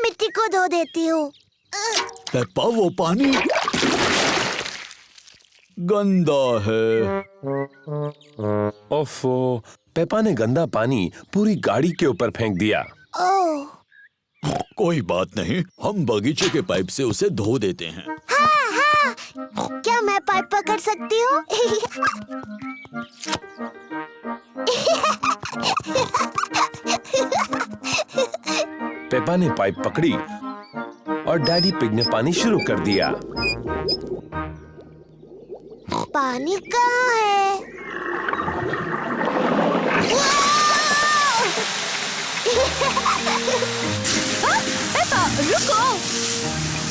मिट्टी को धो देती हूँ। पेप्पा, वो पानी गंदा है। ओफो, पेप्पा ने गंदा पानी पूरी गाड़ी के ऊपर फेंक दिया। ओह, कोई बात नहीं, हम बगीचे के पाइप से उसे धो देते हैं। हाँ हाँ, क्या मैं पाइप पकड़ सकती हूँ? पेप्पा ने पाइप पकड़ी और डैडी पिग ने पानी शुरू कर दिया। पानी कहाँ है? पेप्पा, रुको।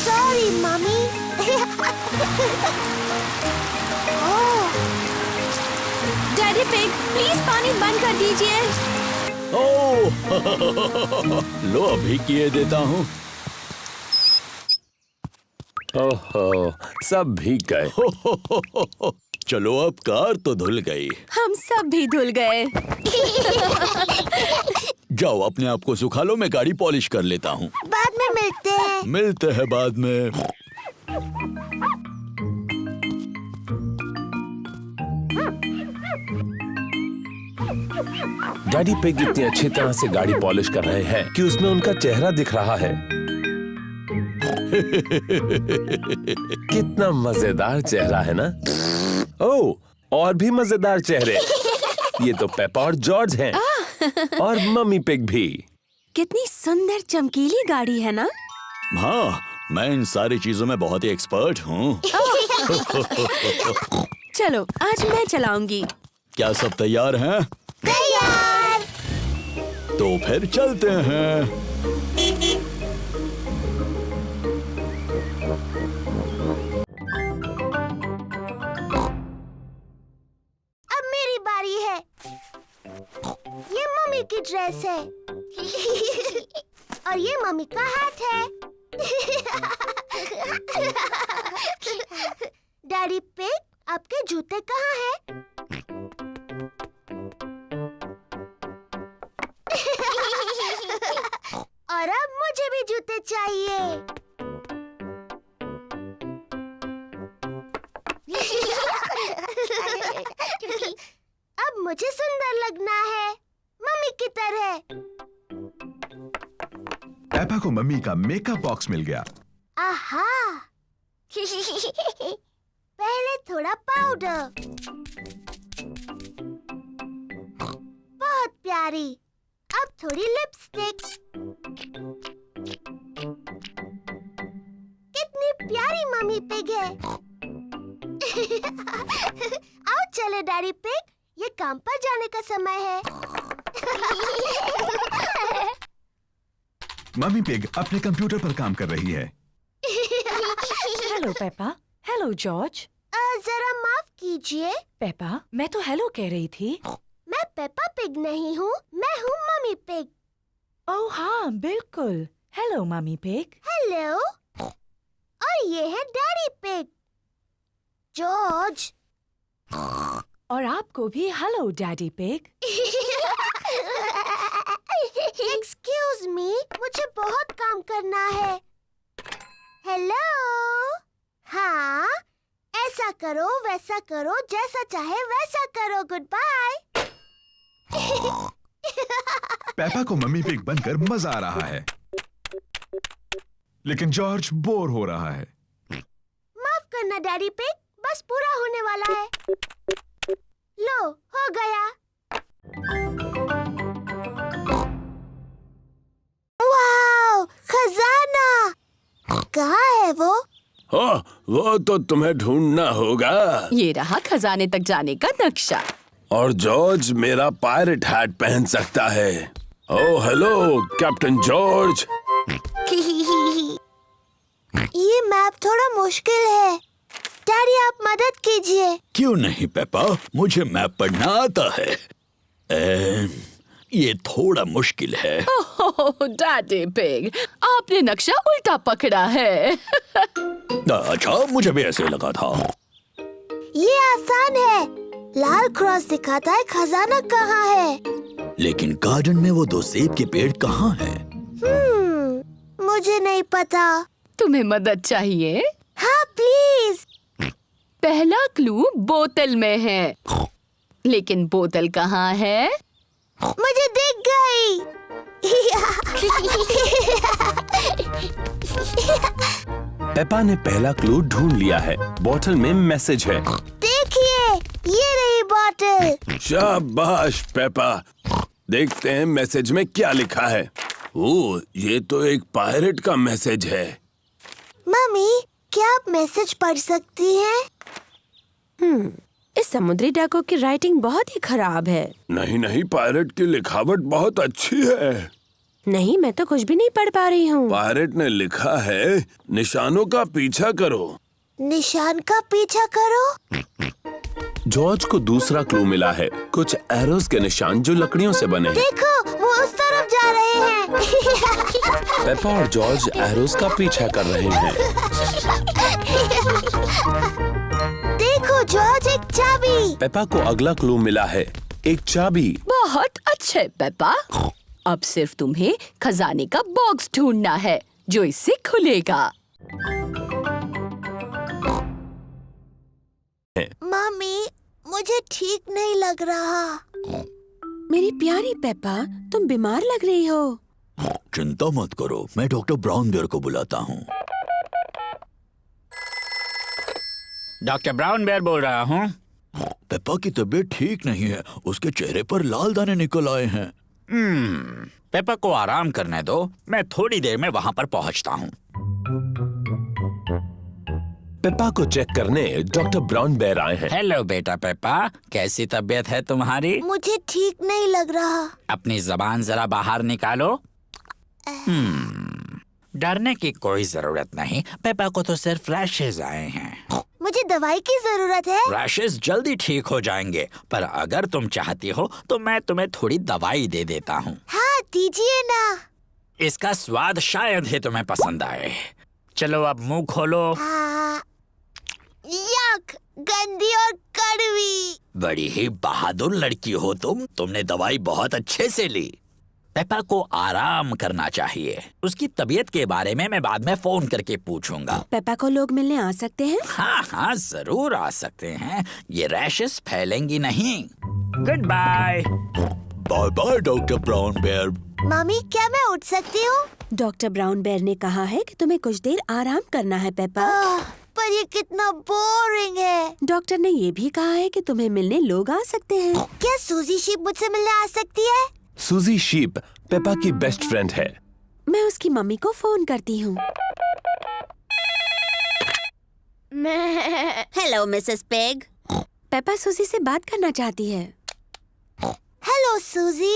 Sorry mummy. Daddy pig, please पानी बंद कर दीजिए। ओह, लो अभी किए देता हूँ। ओहो, सब भीग गए। चलो अब कार तो धुल गई। हम सब भी धुल गए। जाओ अपने आप को सुखा लो, मैं गाड़ी पॉलिश कर लेता हूँ। बाद में मिलते हैं। मिलते हैं बाद में। डैडी पिग इतनी अच्छी तरह से गाड़ी पॉलिश कर रहे हैं कि उसमें उनका चेहरा दिख रहा है। कितना मजेदार चेहरा है ना? ओह, और भी मजेदार चेहरे। ये तो पेप्पा और जॉर्ज हैं। और मम्मी पिग भी। कितनी सुंदर चमकीली गाड़ी है ना? हाँ, मैं इन सारी चीजों में बहुत ही एक्सपर्ट हूँ। चलो, आज मैं चलाऊंगी। क्या सब तैयार हैं? तैयार। तो फिर चलते हैं। अब मेरी बारी है। ये मम्मी की ड्रेस है। और ये मम्मी का हाथ है। डैडी पिग, आपके जूते कहाँ हैं? और अब मुझे भी जूते चाहिए। अब मुझे सुंदर लगना है, मम्मी की तरह। पेप्पा को मम्मी का मेकअप बॉक्स मिल गया। आहा। पहले थोड़ा पाउडर। बहुत प्यारी। अब थोड़ी लिपस्टिक। कितनी प्यारी मम्मी पिग है। आओ चले डैडी पिग, ये काम पर जाने का समय है। मम्मी पिग अपने कंप्यूटर पर काम कर रही है। Hello Peppa. Hello George. जरा माफ कीजिए। पेप्पा, मैं तो हेलो कह रही थी। मैं पेप्पा पिग नहीं हूँ, मैं हूँ मम्मी पिग। ओह हाँ, बिल्कुल। Hello mummy pig. हेलो। और ये है डैडी पिग, जॉर्ज। और आपको भी hello daddy pig. Excuse me, मुझे बहुत काम करना है। हेलो। हाँ, ऐसा करो वैसा करो, जैसा चाहे वैसा करो। Goodbye. पेप्पा को मम्मी पिग बनकर मजा आ रहा है, लेकिन जॉर्ज बोर हो रहा है। माफ करना डैडी पिग, बस पूरा होने वाला है। लो, हो गया। वाओ, खजाना। कहाँ है वो? हाँ, वो तो तुम्हें ढूंढना होगा। ये रहा खजाने तक जाने का नक्शा। और जॉर्ज मेरा पायरेट हैट पहन सकता है। Oh hello captain George. ये मैप थोड़ा मुश्किल है। डैडी आप मदद कीजिए। क्यों नहीं पेप्पा, मुझे मैप पढ़ना आता है। ये थोड़ा मुश्किल है। ओह डैडी पिग, आपने नक्शा उल्टा पकड़ा है। अच्छा, मुझे भी ऐसे लगा था। ये आसान है। लाल क्रॉस दिखाता है खजाना कहाँ है। लेकिन गार्डन में वो दो सेब के पेड़ कहाँ हैं? मुझे था। तुम्हें मदद चाहिए? हाँ प्लीज। पहला क्लू बोतल में है, लेकिन बोतल कहाँ है? मुझे दिख गई। पेपा ने पहला क्लू ढूंढ लिया है। बोतल में मैसेज है। देखिए, ये रही बॉटल। शाबाश पेपा। देखते हैं मैसेज में क्या लिखा है। ओह, ये तो एक पायरेट का मैसेज है। मम्मी, क्या आप मैसेज पढ़ सकती हैं? इस समुद्री डाकू की राइटिंग बहुत ही खराब है। नहीं नहीं, पायरेट की लिखावट बहुत अच्छी है। नहीं, मैं तो कुछ भी नहीं पढ़ पा रही हूँ। पायरेट ने लिखा है, निशानों का पीछा करो। निशान का पीछा करो। जॉर्ज को दूसरा क्लू मिला है। कुछ एरोस के निशान जो लकड़ियों से बने हैं। देखो, वो उस तरफ जा रहे हैं। पेपा और जॉर्ज एरोस का पीछा कर रहे हैं। देखो जॉर्ज, एक चाबी। पेपा को अगला क्लू मिला है, एक चाबी। बहुत अच्छे पेपा। अब सिर्फ तुम्हें खजाने का बॉक्स ढूंढना है जो इससे खुलेगा। मम्मी, मुझे ठीक नहीं लग रहा। मेरी प्यारी पेपा, तुम बीमार लग रही हो। चिंता मत करो, मैं डॉक्टर ब्राउन बेयर को बुलाता हूँ। डॉक्टर ब्राउन बेयर बोल रहा हूँ। पेप्पा की तबीयत ठीक नहीं है, उसके चेहरे पर लाल दाने निकल आए हैं। पेपा को आराम करने दो, मैं थोड़ी देर में वहाँ पर पहुँचता हूँ। पेपा को चेक करने डॉक्टर ब्राउन बेयर आए हैं। हेलो बेटा पेपा, कैसी तबीयत है तुम्हारी? मुझे ठीक नहीं लग रहा। अपनी जबान जरा बाहर निकालो। डरने की कोई जरूरत नहीं, पेपा को तो सिर्फ रैशेज आए हैं। मुझे दवाई की जरूरत है। रैशेज जल्दी ठीक हो जाएंगे, पर अगर तुम चाहती हो तो मैं तुम्हें थोड़ी दवाई दे देता हूँ। हाँ, दीजिए ना। इसका स्वाद शायद ही तुम्हें पसंद आए। चलो अब मुंह खोलो। हाँ, यक, गंदी और कड़वी। बड़ी ही बहादुर लड़की हो तुमने दवाई बहुत अच्छे से ली। पेपा को आराम करना चाहिए। उसकी तबीयत के बारे में मैं बाद में फोन करके पूछूंगा। पेपा को लोग मिलने आ सकते हैं? हाँ हाँ, जरूर आ सकते हैं। ये रैशेस फैलेंगी नहीं। Goodbye. Bye bye Doctor Brown Bear. Mummy, क्या मैं उठ सकती हूँ? डॉक्टर ब्राउन बेयर ने कहा है कि तुम्हें कुछ देर आराम करना है पेपा। पर ये कितना बोरिंग है। डॉक्टर ने ये भी कहा है कि तुम्हें मिलने लोग आ सकते हैं। क्या सूजी शीप मुझसे मिलने आ सकती है? सूजी शीप पेपा की बेस्ट फ्रेंड है। मैं उसकी मम्मी को फोन करती हूँ। Hello Mrs pig. पेपा सूजी से बात करना चाहती है। हेलो सूजी।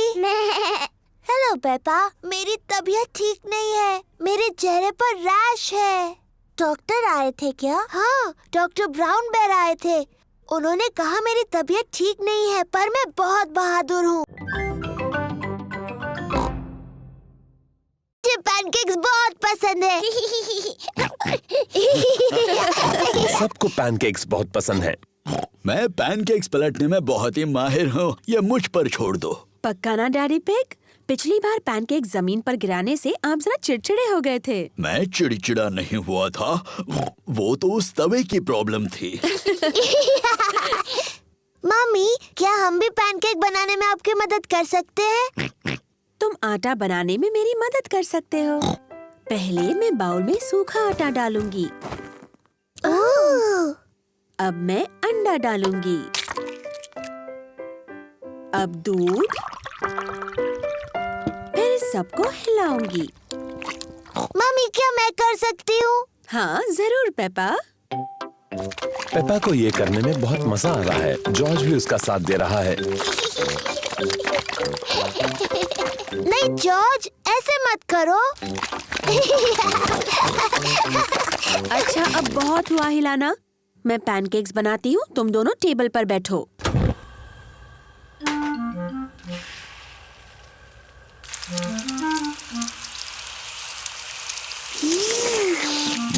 हेलो पेपा, मेरी तबीयत ठीक नहीं है। मेरे चेहरे पर रैश है। डॉक्टर आए थे क्या? हाँ, डॉक्टर ब्राउन बेयर आए थे। उन्होंने कहा मेरी तबीयत ठीक नहीं है, पर मैं बहुत बहादुर हूँ। मुझे पैनकेक्स बहुत पसंद है। सबको पैनकेक्स बहुत पसंद हैं। मैं पैनकेक्स पलटने में बहुत ही माहिर हूँ, ये मुझ पर छोड़ दो। पक्का ना डैडी पिग? पिछली बार पैनकेक जमीन पर गिराने से आप जरा चिड़चिड़े हो गए थे। मैं चिड़चिड़ा नहीं हुआ था, वो तो उस तवे की प्रॉब्लम थी। मम्मी, क्या हम भी पैनकेक बनाने में आपकी मदद कर सकते हैं? तुम आटा बनाने में मेरी मदद कर सकते हो। पहले मैं बाउल में सूखा आटा डालूंगी। ओह, अब मैं अंडा डालूंगी। अब दूध, फिर सबको हिलाऊंगी। मम्मी, क्या मैं कर सकती हूँ? हाँ जरूर पेपा। पेपा को ये करने में बहुत मजा आ रहा है। जॉर्ज भी उसका साथ दे रहा है। नहीं जॉर्ज, ऐसे मत करो। अच्छा, अब बहुत हुआ हिलाना। मैं पैनकेक्स बनाती हूँ, तुम दोनों टेबल पर बैठो।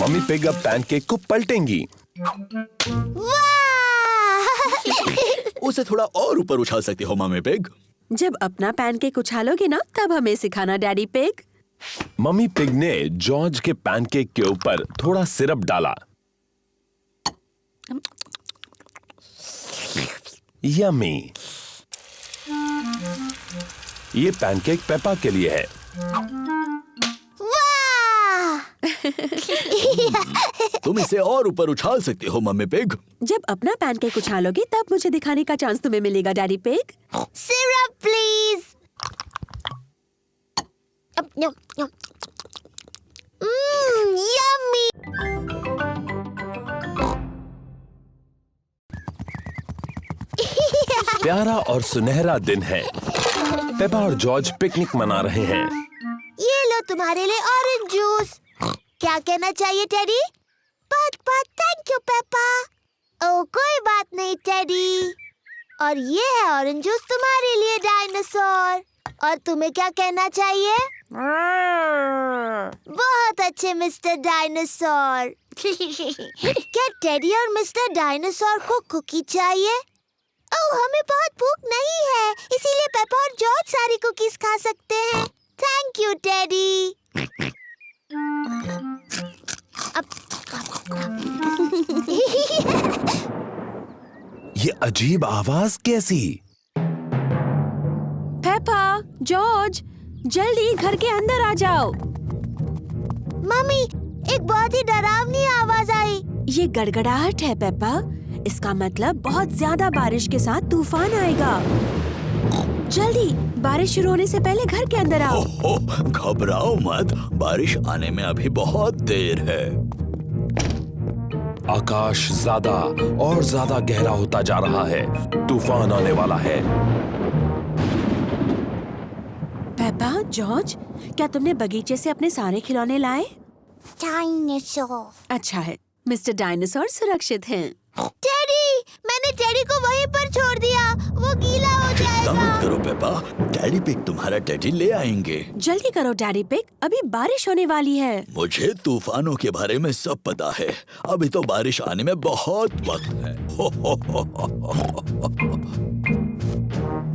मम्मी पिग अब पैनकेक को पलटेंगी। उसे थोड़ा और ऊपर उछाल सकती हो मम्मी पिग। जब अपना पैनकेक उछालोगे ना, तब हमें सिखाना डैडी पिग। मम्मी पिग ने जॉर्ज के पैनकेक के ऊपर थोड़ा सिरप डाला। यम्मी। ये पैनकेक पेपा के लिए है। वाह! तुम इसे और ऊपर उछाल सकते हो मम्मी पिग। जब अपना पैनकेक उछालोगी तब मुझे दिखाने का चांस तुम्हें मिलेगा daddy pig. Syrup please. Yummy. प्यारा और सुनहरा दिन है। पेपा और जॉर्ज पिकनिक मना रहे हैं। ये लो तुम्हारे लिए ऑरेंज जूस। क्या कहना चाहिए टेडी? बहुत बहुत थैंक यू पेपा। ओह कोई बात नहीं टेडी। और ये है ऑरेंज जूस तुम्हारे लिए डायनासोर। और तुम्हें क्या कहना चाहिए? बहुत अच्छे मिस्टर डायनासोर। क्या टेडी और मिस्टर डायनासोर को कुकी चाहिए? ओह हमें बहुत भूख नहीं है, इसीलिए पेपा और जॉर्ज सारी कुकीज खा सकते हैं। Thank you teddy. ये अजीब आवाज कैसी? पेपा, जॉर्ज, जल्दी घर के अंदर आ जाओ। मम्मी, एक बहुत ही डरावनी आवाज आई। ये गड़गड़ाहट है पेपा। इसका मतलब बहुत ज्यादा बारिश के साथ तूफान आएगा। जल्दी, बारिश शुरू होने से पहले घर के अंदर आओ। ओह, घबराओ मत, बारिश आने में अभी बहुत देर है। आकाश ज्यादा और ज्यादा गहरा होता जा रहा है। तूफान आने वाला है। पेपा, जॉर्ज, क्या तुमने बगीचे से अपने सारे खिलौने लाए? डायनासोर। अच्छा है, मिस्टर डायनासोर सुरक्षित हैं। टेडी, मैंने टेडी को वहीं पर छोड़ दिया। वो गीला हो चिंता मत जाएगा। करो पेपा, डैडी पिग तुम्हारा टेडी ले आएंगे। जल्दी करो डैडी पिग, अभी बारिश होने वाली है। मुझे तूफानों के बारे में सब पता है। अभी तो बारिश आने में बहुत वक्त है।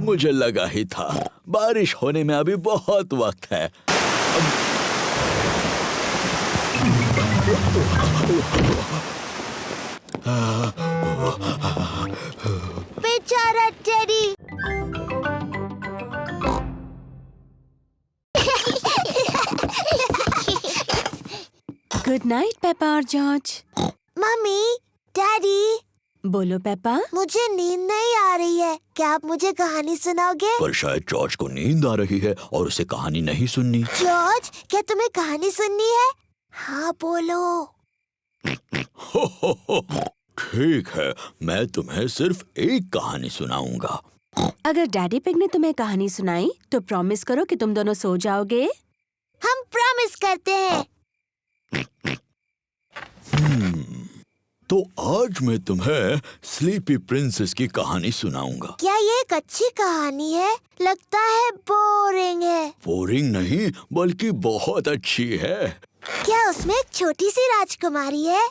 मुझे लगा ही था, बारिश होने में अभी बहुत वक्त है। बेचारा टेडी। गुड नाइट पेपा और जॉर्ज। मम्मी, डैडी, बोलो पेपा। मुझे नींद नहीं आ रही है। क्या आप मुझे कहानी सुनाओगे? पर शायद जॉर्ज को नींद आ रही है और उसे कहानी नहीं सुननी। जॉर्ज, क्या तुम्हें कहानी सुननी है? हाँ बोलो। ठीक है, मैं तुम्हें सिर्फ एक कहानी सुनाऊंगा। अगर डैडी पिग ने तुम्हें कहानी सुनाई तो प्रॉमिस करो कि तुम दोनों सो जाओगे। हम प्रॉमिस करते हैं। तो आज मैं तुम्हें स्लीपी प्रिंसेस की कहानी सुनाऊंगा। क्या ये एक अच्छी कहानी है? लगता है बोरिंग है। बोरिंग नहीं, बल्कि बहुत अच्छी है। क्या उसमें एक छोटी सी राजकुमारी है?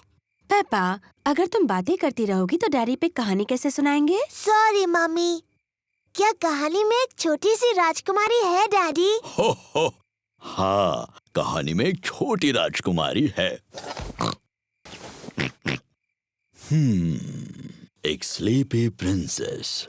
पेपा, अगर तुम बातें करती रहोगी तो डैडी पिग कहानी कैसे सुनाएंगे? Sorry mummy. क्या कहानी में एक छोटी सी राजकुमारी है डैडी? हो, हाँ, कहानी में एक छोटी राजकुमारी है। एक स्लीपी प्रिंसेस।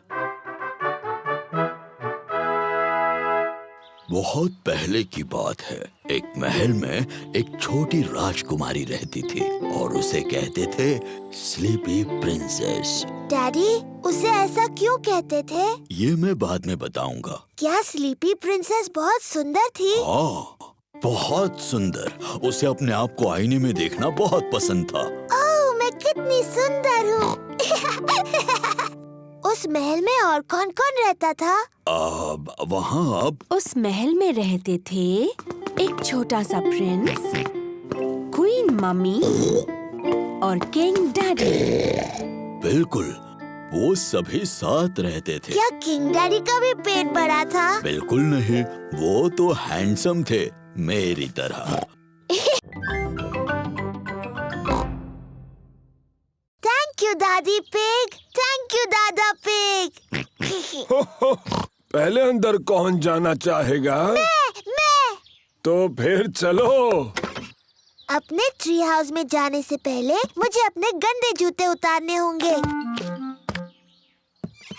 बहुत पहले की बात है। एक महल में एक छोटी राजकुमारी रहती थी और उसे कहते थे स्लीपी प्रिंसेस। डैडी, उसे ऐसा क्यों कहते थे? ये मैं बाद में बताऊंगा। क्या स्लीपी प्रिंसेस बहुत सुंदर थी? हाँ, बहुत सुंदर। उसे अपने आप को आईने में देखना बहुत पसंद था। ओह, मैं कितनी सुंदर हूँ। उस महल में और कौन कौन रहता था? वहाँ अब उस महल में रहते थे एक छोटा सा प्रिंस, क्वीन मम्मी और किंग डैडी। बिल्कुल, वो सभी साथ रहते थे। क्या किंग डैडी का भी पेट बड़ा था? बिल्कुल नहीं, वो तो हैंडसम थे, मेरी तरह। थैंक यू दादी पिग। थैंक यू दादा पिग। पहले अंदर कौन जाना चाहेगा? मैं। तो फिर चलो। अपने ट्री हाउस में जाने से पहले मुझे अपने गंदे जूते उतारने होंगे।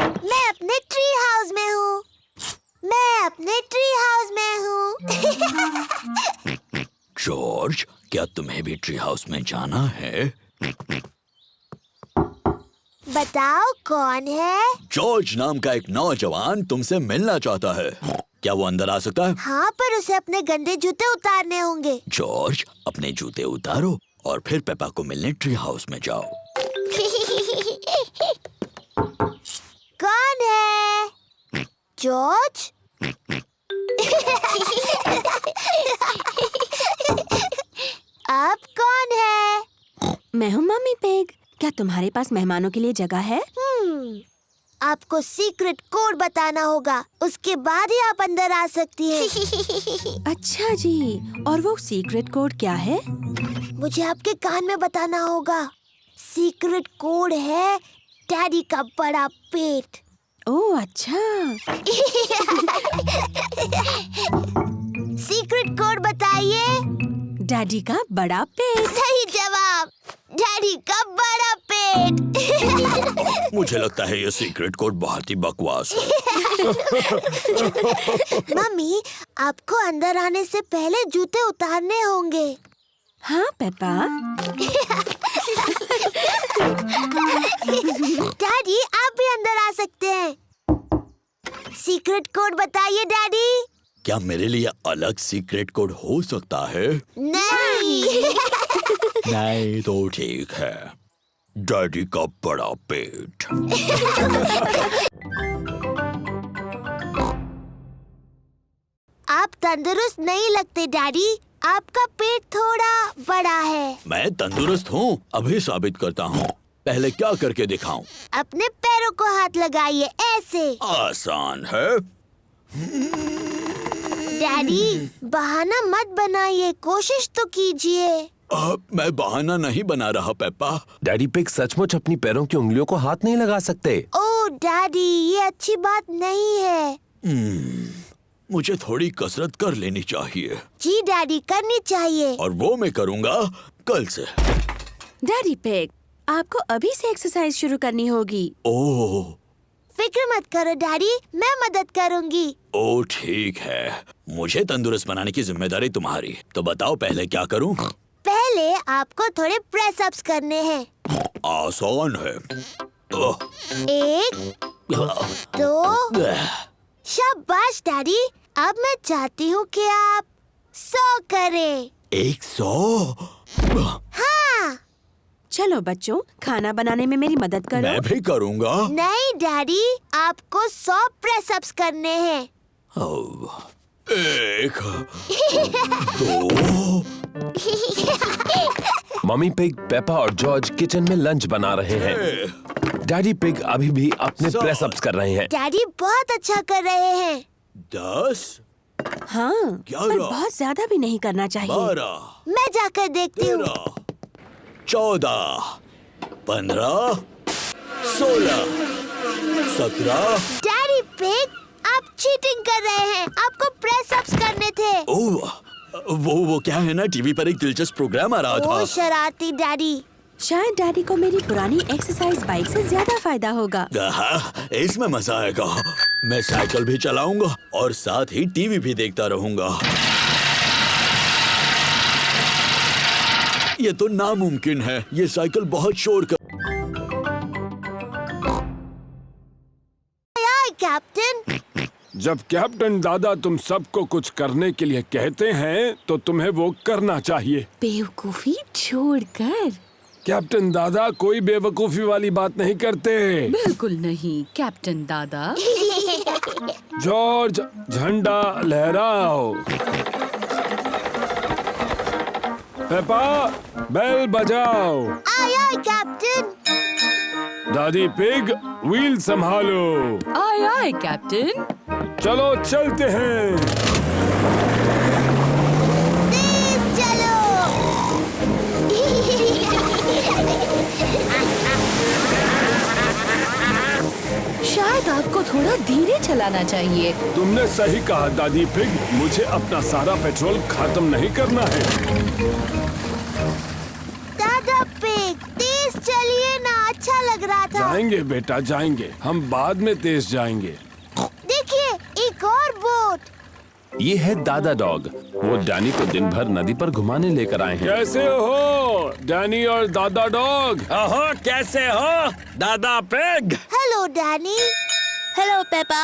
मैं अपने ट्री हाउस में हूँ। मैं अपने ट्री हाउस में हूँ। जॉर्ज, क्या तुम्हें भी ट्री हाउस में जाना है? बताओ कौन है? जॉर्ज नाम का एक नौजवान तुमसे मिलना चाहता है। क्या वो अंदर आ सकता है? हाँ, पर उसे अपने गंदे जूते उतारने होंगे। जॉर्ज, अपने जूते उतारो और फिर पेपा को मिलने ट्री हाउस में जाओ। कौन है? जॉर्ज? अब कौन है? मैं हूँ मम्मी पिग। क्या तुम्हारे पास मेहमानों के लिए जगह है? आपको सीक्रेट कोड बताना होगा, उसके बाद ही आप अंदर आ सकती हैं। अच्छा जी, और वो सीक्रेट कोड क्या है? मुझे आपके कान में बताना होगा। सीक्रेट कोड है डैडी का बड़ा पेट। ओह अच्छा। सीक्रेट कोड बताइए। डैडी का बड़ा पेट। सही जवाब, डैडी का बड़ा पेट। मुझे लगता है ये सीक्रेट कोड बहुत ही बकवास है। मम्मी, आपको अंदर आने से पहले जूते उतारने होंगे। हाँ पेपा। डैडी, आप भी अंदर आ सकते हैं। सीक्रेट कोड बताइए डैडी। क्या मेरे लिए अलग सीक्रेट कोड हो सकता है? नहीं। नहीं तो ठीक है। डैडी का बड़ा पेट। आप तंदुरुस्त नहीं लगते डैडी, आपका पेट थोड़ा बड़ा है। मैं तंदुरुस्त हूँ, अभी साबित करता हूँ। पहले क्या करके दिखाऊं? अपने पैरों को हाथ लगाइए, ऐसे। आसान है। डैडी, बहाना मत बनाइए, कोशिश तो कीजिए। मैं बहाना नहीं बना रहा पेप्पा। डैडी पिग सचमुच अपनी पैरों की उंगलियों को हाथ नहीं लगा सकते। ओह डैडी, ये अच्छी बात नहीं है। मुझे थोड़ी कसरत कर लेनी चाहिए। जी डैडी, करनी चाहिए। और वो मैं करूँगा कल से। डैडी पिग, आपको अभी से एक्सरसाइज शुरू करनी होगी। ओह, फिक्र मत करो डैडी, मैं मदद करूंगी। ओह ठीक है। मुझे तंदुरुस्त बनाने की जिम्मेदारी तुम्हारी। तो बताओ पहले क्या करूं? पहले आपको थोड़े प्रेस अप्स करने हैं। आसान है। ओह, 1, 2, शाबाश डैडी। अब मैं चाहती हूँ कि आप 100 करें। 100? हाँ। चलो बच्चों, खाना बनाने में मेरी मदद करो। मैं भी करूँगा। नहीं डैडी, आपको 100 प्रेस अप्स करने हैं। 1, 2। मम्मी पिग, पेपा और जॉर्ज किचन में लंच बना रहे हैं। डैडी पिग अभी भी अपने प्रेस अप्स कर रहे हैं। डैडी बहुत अच्छा कर रहे हैं। 10, हाँ, 11, पर बहुत ज्यादा भी नहीं करना चाहिए। 12, मैं जाकर देखती हूँ। 13, 14, 15, 16, 17। डैडी पिग, आप चीटिंग कर रहे हैं। आपको प्रेस अप्स करने थे। ओह, वो क्या है ना, टीवी पर एक दिलचस्प प्रोग्राम आ रहा था। ओ शरारती डैडी। शायद डैडी को मेरी पुरानी एक्सरसाइज बाइक से ज्यादा फायदा होगा। इसमें मजा आएगा। मैं साइकिल भी चलाऊंगा और साथ ही टीवी भी देखता रहूंगा। ये तो नामुमकिन है। ये साइकिल बहुत शोर कर। कैप्टन। जब कैप्टन दादा तुम सबको कुछ करने के लिए कहते हैं तो तुम्हें वो करना चाहिए। बेवकूफी छोड़कर। कैप्टन दादा कोई बेवकूफी वाली बात नहीं करते। बिल्कुल नहीं कैप्टन दादा। जॉर्ज, झंडा लहराओ। पेपा, बेल बजाओ। आया कैप्टन। दादी पिग, व्हील संभालो। आय आय कैप्टन। चलो चलते हैं। तेज चलो। शायद आपको थोड़ा धीरे चलाना चाहिए। तुमने सही कहा दादी पिग, मुझे अपना सारा पेट्रोल खत्म नहीं करना है। दादा पिग, तेज चलिए ना, अच्छा लग रहा था। जाएंगे बेटा जाएंगे, हम बाद में तेज जाएंगे। देखिए, एक और बोट। ये है दादा डॉग। वो डैनी को दिन भर नदी पर घुमाने लेकर आए हैं। कैसे हो डैनी और दादा डॉग? ओहो, कैसे हो दादा pig? Hello Danny. Hello Peppa.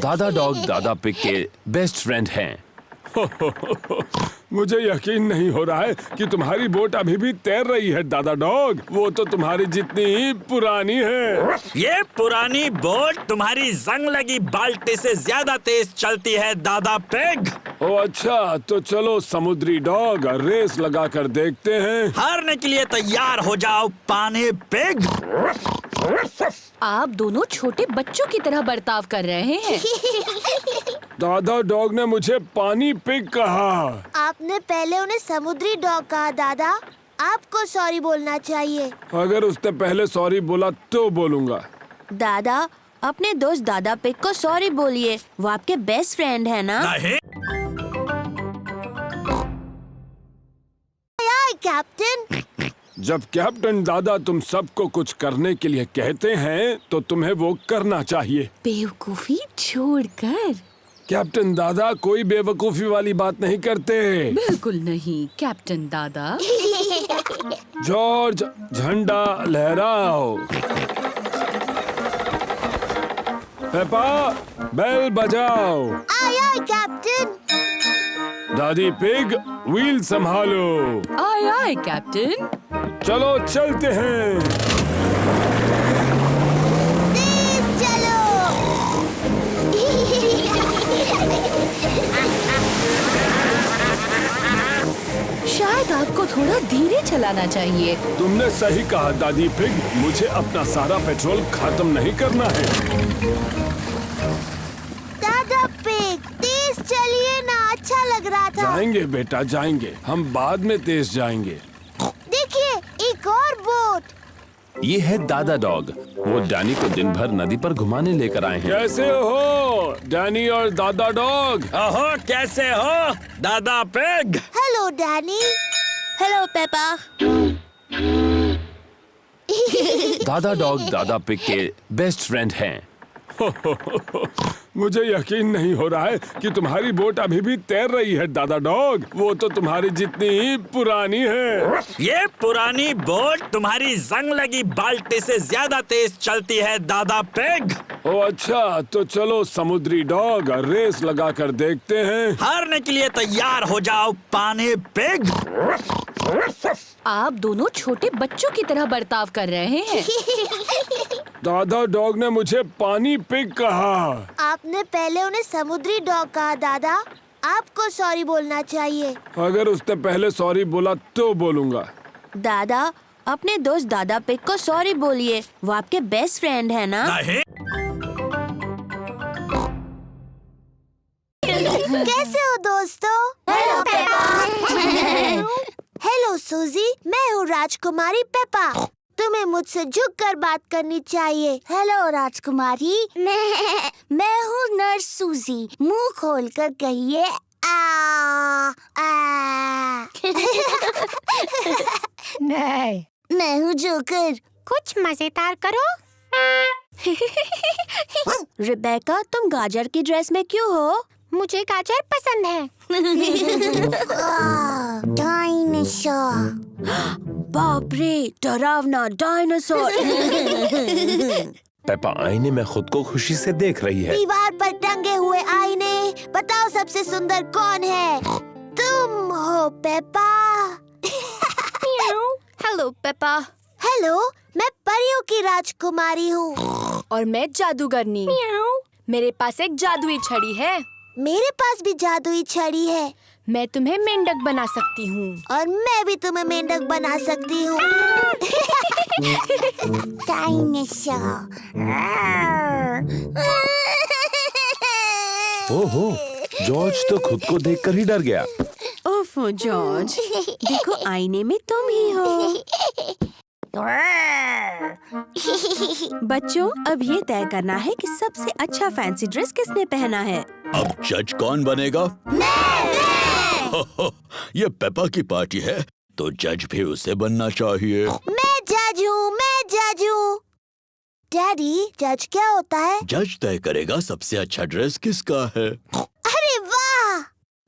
दादा डॉग दादा पिग के बेस्ट फ्रेंड हैं। मुझे यकीन नहीं हो रहा है कि तुम्हारी बोट अभी भी तैर रही है दादा डॉग। वो तो तुम्हारी जितनी ही पुरानी है। ये पुरानी बोट तुम्हारी जंग लगी बाल्टी से ज्यादा तेज चलती है दादा पिग। ओ अच्छा, तो चलो समुद्री डॉग, रेस लगा कर देखते हैं। हारने के लिए तैयार हो जाओ पानी पिग। आप दोनों छोटे बच्चों की तरह बर्ताव कर रहे हैं। दादा डॉग ने मुझे पानी पिग कहा। आपने पहले उन्हें समुद्री डॉग कहा दादा। आपको सॉरी बोलना चाहिए। अगर उसने पहले सॉरी बोला तो बोलूंगा। दादा, अपने दोस्त दादा पिग को सॉरी बोलिए, वो आपके बेस्ट फ्रेंड है ना? नहीं, हाय कैप्टन। जब कैप्टन दादा तुम सबको कुछ करने के लिए कहते हैं तो तुम्हें वो करना चाहिए। बेवकूफी छोड़कर। कैप्टन दादा कोई बेवकूफी वाली बात नहीं करते। बिल्कुल नहीं कैप्टन दादा। जॉर्ज, झंडा लहराओ। पेपा, बेल बजाओ। आय आय कैप्टन। दादी पिग, व्हील संभालो। आय आय कैप्टन। चलो चलते हैं। तेज चलो। शायद आपको थोड़ा धीरे चलाना चाहिए। तुमने सही कहा दादी पिग, मुझे अपना सारा पेट्रोल खत्म नहीं करना है। दादा पिग, तेज चलिए ना, अच्छा लग रहा था। जाएंगे बेटा जाएंगे, हम बाद में तेज जाएंगे। देखिए, एक और बोट। ये है दादा डॉग। वो डैनी को दिन भर नदी पर घुमाने लेकर आए हैं। कैसे हो डैनी और दादा डॉग? ओहो, कैसे हो दादा pig? Hello Danny. Hello Peppa. दादा डॉग दादा पिग के बेस्ट फ्रेंड हैं। मुझे यकीन नहीं हो रहा है कि तुम्हारी बोट अभी भी तैर रही है दादा डॉग। वो तो तुम्हारी जितनी ही पुरानी है। ये पुरानी बोट तुम्हारी जंग लगी बाल्टी से ज्यादा तेज चलती है दादा पिग। ओ अच्छा, तो चलो समुद्री डॉग, रेस लगा कर देखते हैं। हारने के लिए तैयार हो जाओ पानी पिग। आप दोनों छोटे बच्चों की तरह बर्ताव कर रहे हैं। दादा डॉग ने मुझे पानी पिग कहा। आपने पहले उन्हें समुद्री डॉग कहा दादा। आपको सॉरी बोलना चाहिए। अगर उसने पहले सॉरी बोला तो बोलूंगा। दादा, अपने दोस्त दादा पिग को सॉरी बोलिए, वो आपके बेस्ट फ्रेंड है ना? नहीं, कैसे हो दोस्तों? Hello Peppa. हेलो सूजी, मैं हूँ राजकुमारी पेपा। तुम्हें मुझसे झुककर बात करनी चाहिए। हेलो राजकुमारी, मैं हूँ नर्स सूजी। मुंह खोलकर कहिए आ आ। नहीं। मैं हूँ जोकर। कुछ मजेदार करो। रिबेका, तुम गाजर की ड्रेस में क्यों हो? मुझे गाजर पसंद है। डायनासोर। बाप रे, डरावना डायनासोर। पेपा आईने में खुद को खुशी से देख रही है। दीवार पर टंगे हुए आईने, बताओ सबसे सुंदर कौन है? तुम हो पेपा। Hello Peppa. हेलो, मैं परियों की राजकुमारी हूँ। और मैं जादूगरनी। मेरे पास एक जादुई छड़ी है। मेरे पास भी जादुई छड़ी है। मैं तुम्हें मेंढक बना सकती हूँ। और मैं भी तुम्हें मेंढक बना सकती हूँ। डायनासोर। ओहो, जॉर्ज तो खुद को देखकर ही डर गया। ओफो जॉर्ज, देखो आईने में तुम ही हो। बच्चों, अब ये तय करना है कि सबसे अच्छा फैंसी ड्रेस किसने पहना है। अब जज कौन बनेगा? ये पेपा की पार्टी है तो जज भी उसे बनना चाहिए। मैं जज हूँ। डैडी, जज क्या होता है? जज तय करेगा सबसे अच्छा ड्रेस किसका है। अरे वाह!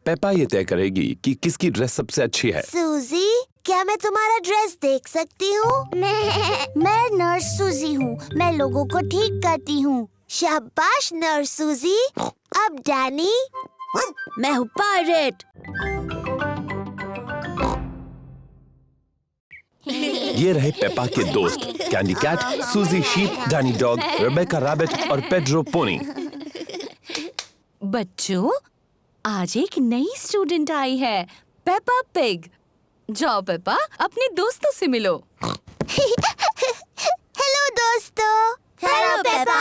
पेपा ये तय करेगी कि किसकी ड्रेस सबसे अच्छी है। सूजी, क्या मैं तुम्हारा ड्रेस देख सकती हूँ? मैं नर्स सूजी हूँ। मैं लोगों को ठीक करती हूँ। शाबाश नर्स सूजी। अब डैनी। मैं हूँ पायरेट। ये रहे पेपा के दोस्त, Candy Cat, Suzy Sheep, Danny Dog, Rebecca Rabbit और पेड्रो पोनी। बच्चों, आज एक नई स्टूडेंट आई है, पेपा पिग। जाओ पेपा, अपने दोस्तों से मिलो। हेलो दोस्तों। Hello Peppa.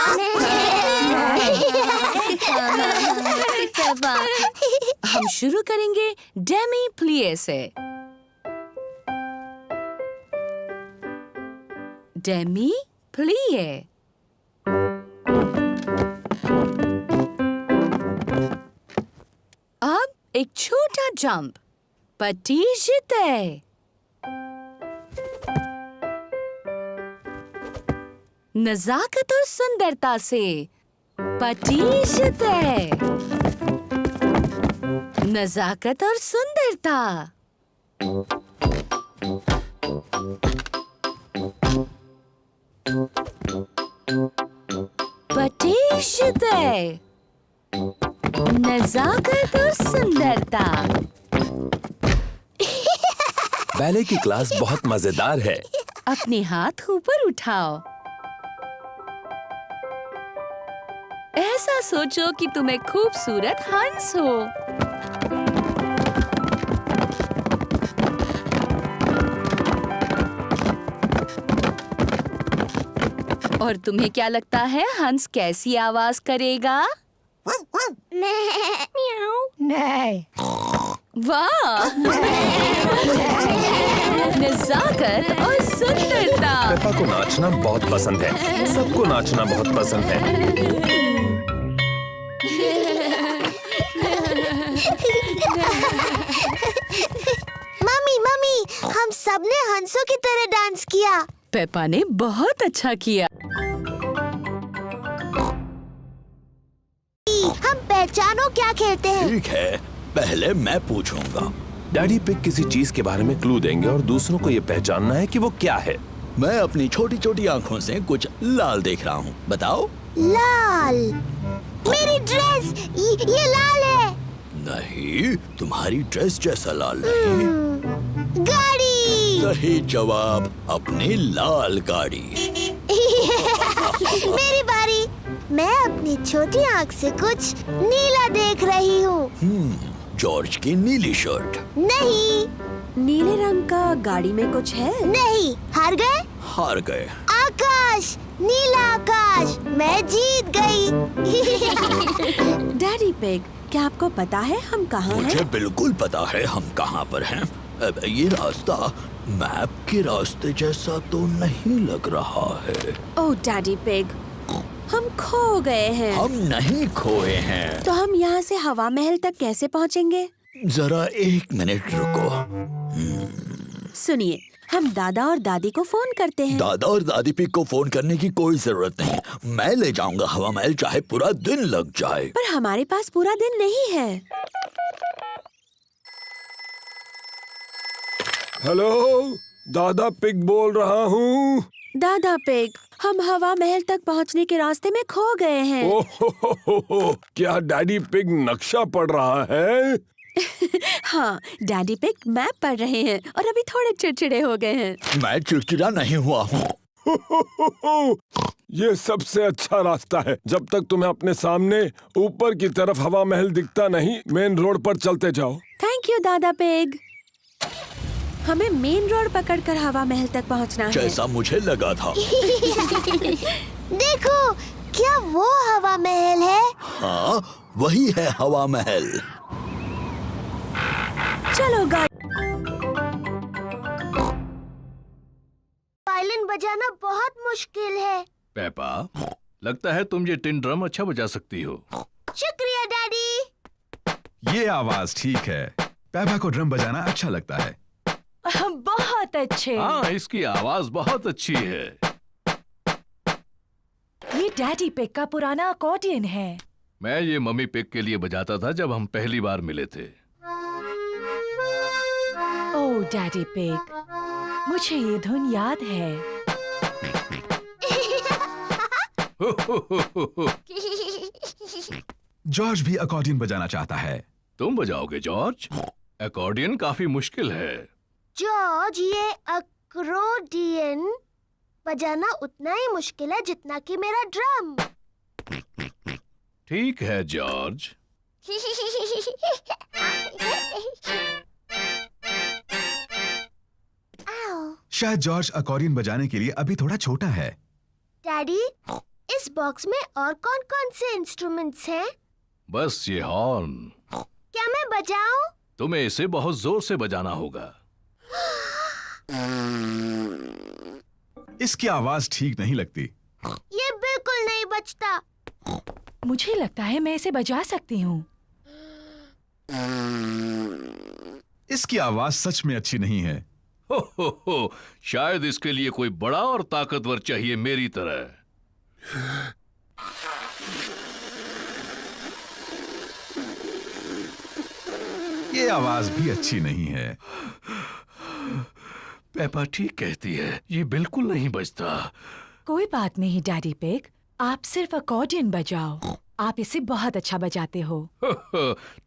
हम शुरू करेंगे डेमी प्लिए से। डेमी प्लिए। अब एक छोटा जंप, पटीजते। नजाकत और सुंदरता से, पटीजते। नजाकत और सुंदरता। पटीजते। नजाकत और सुंदरता। बैले की क्लास बहुत मजेदार है। अपने हाथ ऊपर उठाओ। ऐसा सोचो कि तुम एक खूबसूरत हंस हो। और तुम्हें क्या लगता है हंस कैसी आवाज करेगा? नहीं। वाह! नजाकत और सुंदरता। पेपा को नाचना बहुत पसंद है। सबको नाचना बहुत पसंद है। मम्मी, हम सबने हंसों की तरह डांस किया। पेपा ने बहुत अच्छा किया। हम पहचानो क्या खेलते हैं। ठीक है, पहले मैं पूछूंगा। डैडी पिग किसी चीज के बारे में क्लू देंगे और दूसरों को ये पहचानना है कि वो क्या है। मैं अपनी छोटी छोटी आँखों से कुछ लाल देख रहा हूँ, बताओ। लाल। मेरी ड्रेस, ये लाल है। नहीं, तुम्हारी ड्रेस जैसा लाल नहीं। गाड़ी। सही जवाब, अपनी लाल गाड़ी। मेरी बारी। मैं अपनी छोटी आँख से कुछ नीला देख रही हूँ। जॉर्ज की नीली शर्ट। नहीं। नीले रंग का गाड़ी में कुछ है। नहीं। हार गए? हार गए। आकाश, नीला आकाश। मैं जीत गई। डैडी पिग, क्या आपको पता है हम कहाँ हैं? मुझे बिल्कुल पता है हम कहाँ पर हैं। अब ये रास्ता मैप के रास्ते जैसा तो नहीं लग रहा है। ओह डैडी पिग, हम खो गए हैं। हम नहीं खोए हैं। तो हम यहाँ से हवा महल तक कैसे पहुँचेंगे? जरा 1 मिनट रुको। सुनिए, हम दादा और दादी को फोन करते हैं। दादा और दादी पिग को फोन करने की कोई जरूरत नहीं। मैं ले जाऊंगा हवा महल, चाहे पूरा दिन लग जाए। पर हमारे पास पूरा दिन नहीं है। हेलो, दादा पिग बोल रहा हूँ। दादा पिग, हम हवा महल तक पहुँचने के रास्ते में खो गए हैं। ओह, क्या डैडी पिग नक्शा पढ़ रहा है? हाँ, डैडी पिग मैप पढ़ रहे हैं और अभी थोड़े चिड़चिड़े हो गए हैं। मैं चिड़चिड़ा नहीं हुआ हूँ। ये सबसे अच्छा रास्ता है। जब तक तुम्हें अपने सामने ऊपर की तरफ हवा महल दिखता नहीं, मेन रोड पर चलते जाओ। थैंक यू दादा पिग। हमें मेन रोड पकड़कर हवा महल तक पहुंचना है। जैसा मुझे लगा था। देखो, क्या वो हवा महल है? हाँ, वही है हवा महल। चलो गाड़ी। वायलिन बजाना बहुत मुश्किल है। पेपा, लगता है तुम ये टिन ड्रम अच्छा बजा सकती हो। शुक्रिया डैडी। ये आवाज ठीक है। पेपा को ड्रम बजाना अच्छा लगता है। बहुत अच्छे। हाँ, इसकी आवाज बहुत अच्छी है। ये डैडी पिग का पुराना अकॉर्डियन है। मैं ये मम्मी पिग के लिए बजाता था जब हम पहली बार मिले थे। ओह डैडी पिग, मुझे ये धुन याद है। जॉर्ज भी अकॉर्डियन बजाना चाहता है। तुम बजाओगे जॉर्ज? अकॉर्डियन काफी मुश्किल है। जॉर्ज, ये अकॉर्डियन बजाना उतना ही मुश्किल है जितना कि मेरा ड्रम। ठीक है जॉर्ज। आओ। शायद जॉर्ज अकॉर्डियन बजाने के लिए अभी थोड़ा छोटा है। डैडी, इस बॉक्स में और कौन-कौन से इंस्ट्रूमेंट्स हैं? बस ये हॉर्न। क्या मैं बजाऊं? तुम्हें इसे बहुत जोर से बजाना होगा। इसकी आवाज ठीक नहीं लगती। ये बिल्कुल नहीं बजता। मुझे लगता है मैं इसे बजा सकती हूँ। इसकी आवाज सच में अच्छी नहीं है। हो, शायद इसके लिए कोई बड़ा और ताकतवर चाहिए मेरी तरह। ये आवाज भी अच्छी नहीं है। पेपा ठीक कहती है, ये बिल्कुल नहीं बजता। कोई बात नहीं डैडी पिग, आप सिर्फ अकॉर्डियन बजाओ। आप इसे बहुत अच्छा बजाते हो।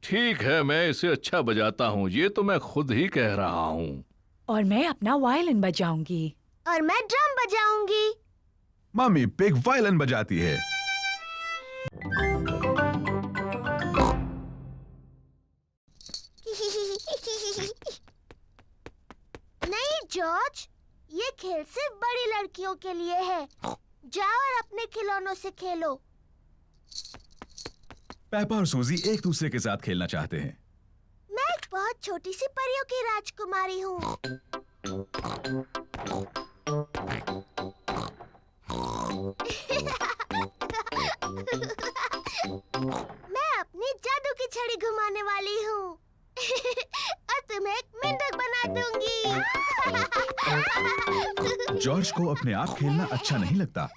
ठीक है, मैं इसे अच्छा बजाता हूँ, ये तो मैं खुद ही कह रहा हूँ। और मैं अपना वायलिन बजाऊंगी। और मैं ड्रम बजाऊंगी। मम्मी पिग वायलिन बजाती है। नहीं जॉर्ज, ये खेल सिर्फ बड़ी लड़कियों के लिए है। जाओ और अपने खिलौनों से खेलो। पेपा और सूजी एक दूसरे के साथ खेलना चाहते हैं। मैं एक बहुत छोटी सी परियों की राजकुमारी हूँ। मैं अपनी जादू की छड़ी घुमाने वाली हूँ और तुम्हें एक मेंढक बना दूंगी। जॉर्ज को अपने आप खेलना अच्छा नहीं लगता।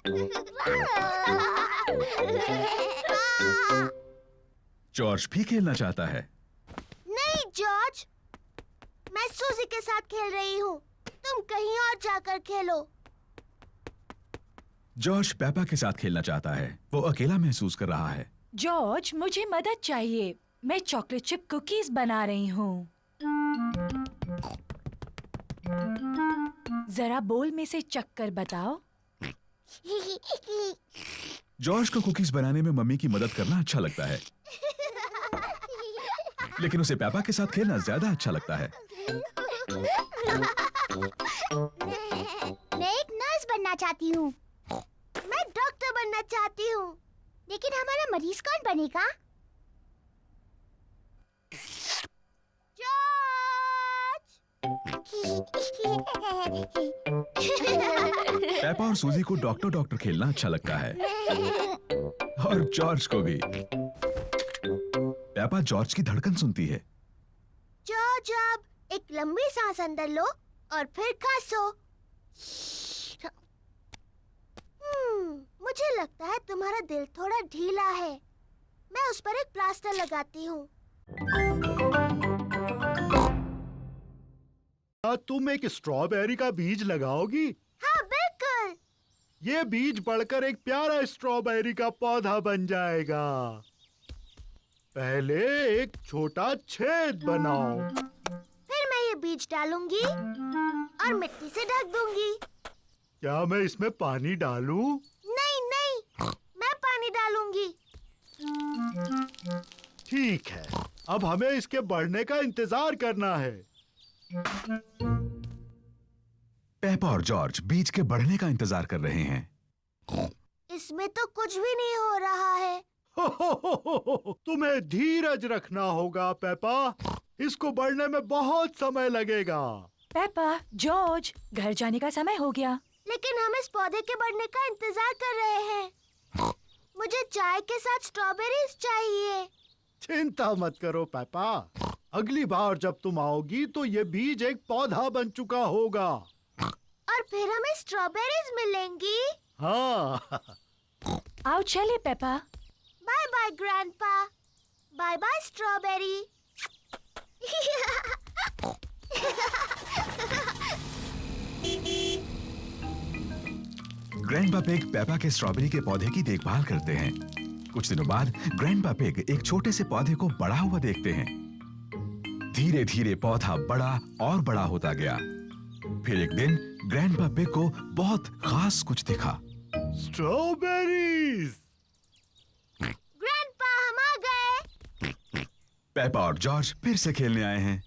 जॉर्ज भी खेलना चाहता है। नहीं जॉर्ज, मैं सूजी के साथ खेल रही हूँ। तुम कहीं और जाकर खेलो। जॉर्ज पेपा के साथ खेलना चाहता है। वो अकेला महसूस कर रहा है। जॉर्ज, मुझे मदद चाहिए। मैं चॉकलेट चिप कुकीज बना रही हूँ। जरा बोल में से चक्कर बताओ। जॉर्ज को कुकीज बनाने में मम्मी की मदद करना अच्छा लगता है, लेकिन उसे पेपा के साथ खेलना ज्यादा अच्छा लगता है। मैं एक नर्स बनना चाहती हूँ। मैं डॉक्टर बनना चाहती हूँ। लेकिन हमारा मरीज कौन बनेगा? पेपा और सूजी को डॉक्टर डॉक्टर खेलना अच्छा लगता है, और जॉर्ज को भी। पेपा जॉर्ज की धड़कन सुनती है। जॉर्ज, अब एक लंबी सांस अंदर लो और फिर खांसो। मुझे लगता है तुम्हारा दिल थोड़ा ढीला है। मैं उस पर एक प्लास्टर लगाती हूँ। तुम एक स्ट्रॉबेरी का बीज लगाओगी? हाँ बिल्कुल। ये बीज बढ़कर एक प्यारा स्ट्रॉबेरी का पौधा बन जाएगा। पहले एक छोटा छेद बनाओ। फिर मैं ये बीज डालूंगी और मिट्टी से ढक दूंगी। क्या मैं इसमें पानी डालूं? नहीं नहीं, मैं पानी डालूंगी। ठीक है, अब हमें इसके बढ़ने का इंतजार करना है। पेपा और जॉर्ज बीज के बढ़ने का इंतजार कर रहे हैं। इसमें तो कुछ भी नहीं हो रहा है। तुम्हें धीरज रखना होगा पेपा। इसको बढ़ने में बहुत समय लगेगा। पेपा, जॉर्ज, घर जाने का समय हो गया। लेकिन हम इस पौधे के बढ़ने का इंतजार कर रहे हैं। मुझे चाय के साथ स्ट्रॉबेरीज चाहिए। चिंता मत करो पेपा, अगली बार जब तुम आओगी तो ये बीज एक पौधा बन चुका होगा और फिर हमें स्ट्रॉबेरीज मिलेंगी। हाँ। आओ चले Peppa. Bye bye grandpa. Bye bye strawberry. Grandpa Pig Peppa के स्ट्रॉबेरी के पौधे की देखभाल करते हैं। कुछ दिनों बाद ग्रैंडपा पिग एक छोटे से पौधे को बड़ा हुआ देखते हैं। धीरे धीरे पौधा बड़ा और बड़ा होता गया। फिर एक दिन ग्रैंडपा पिग को बहुत खास कुछ दिखा। स्ट्रॉबेरीज। ग्रैंडपा हम आ गए। पेपा और जॉर्ज फिर से खेलने आए हैं।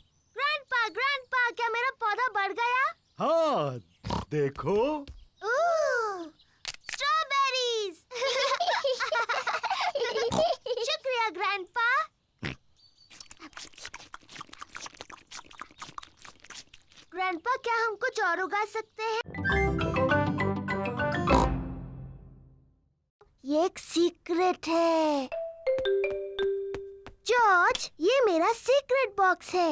ग्रैंडपा क्या मेरा पौधा बढ़ गया? हाँ, देखो। स्ट्रॉबेरीज। शुक्रिया ग्रैंडपा। ग्रैंडपा क्या हम कुछ और उगा सकते हैं? ये एक सीक्रेट है। जॉर्ज, ये मेरा सीक्रेट बॉक्स है।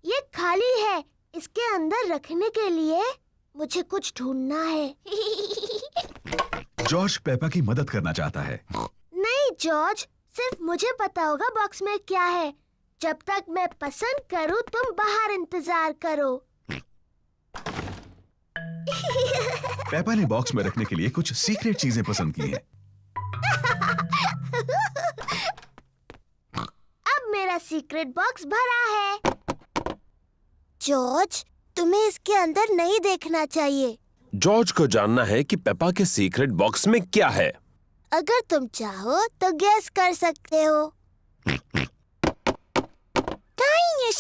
ये खाली है। इसके अंदर रखने के लिए मुझे कुछ ढूंढना है। जॉर्ज पेपा की मदद करना चाहता है। नहीं जॉर्ज, सिर्फ मुझे पता होगा बॉक्स में क्या है। जब तक मैं पसंद करूं तुम बाहर इंतजार करो। पेपा ने बॉक्स में रखने के लिए कुछ सीक्रेट चीजें पसंद की हैं। अब मेरा सीक्रेट बॉक्स भरा है। जॉर्ज, तुम्हें इसके अंदर नहीं देखना चाहिए। जॉर्ज को जानना है कि पेपा के सीक्रेट बॉक्स में क्या है। अगर तुम चाहो तो गेस कर सकते हो।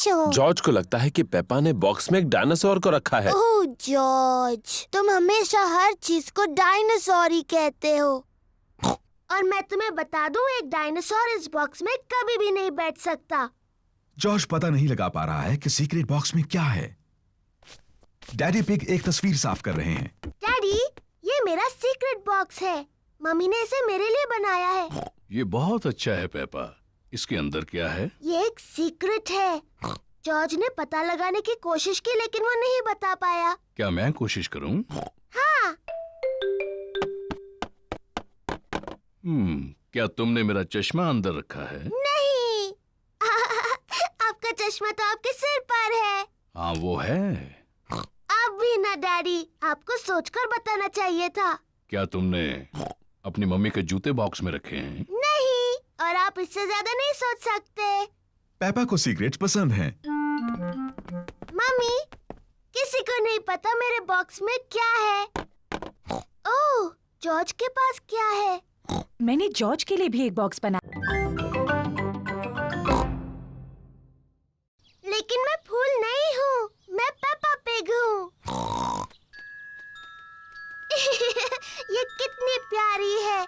जॉर्ज को लगता है कि पेपा ने बॉक्स में एक डायनासोर को रखा है। ओह जॉर्ज, तुम हमेशा हर चीज को डायनासोर ही कहते हो। और मैं तुम्हें बता दूं, एक डायनासोर इस बॉक्स में कभी भी नहीं बैठ सकता। जॉर्ज पता नहीं लगा पा रहा है कि सीक्रेट बॉक्स में क्या है। डैडी पिग एक तस्वीर साफ कर रहे हैं। डैडी, ये मेरा सीक्रेट बॉक्स है। मम्मी ने इसे मेरे लिए बनाया है। ये बहुत अच्छा है पेपा। इसके अंदर क्या है? ये एक सीक्रेट है। जॉर्ज ने पता लगाने की कोशिश की लेकिन वो नहीं बता पाया। क्या मैं कोशिश करूं? हाँ। क्या तुमने मेरा चश्मा अंदर रखा है? नहीं। आपका चश्मा तो आपके सिर पर है। हाँ वो है। अब भी ना डैडी, आपको सोचकर बताना चाहिए था। क्या तुमने अपनी मम्मी के जूते बॉक्स में रखे हैं? नहीं, और आप इससे ज्यादा नहीं सोच सकते। पेपा को सीक्रेट्स पसंद हैं। मम्मी, किसी को नहीं पता मेरे बॉक्स में क्या है। ओह, जॉर्ज के पास क्या है? मैंने जॉर्ज के लिए भी एक बॉक्स बना। लेकिन मैं फूल नहीं हूँ, मैं पेपा पिग हूँ। ये कितनी प्यारी है।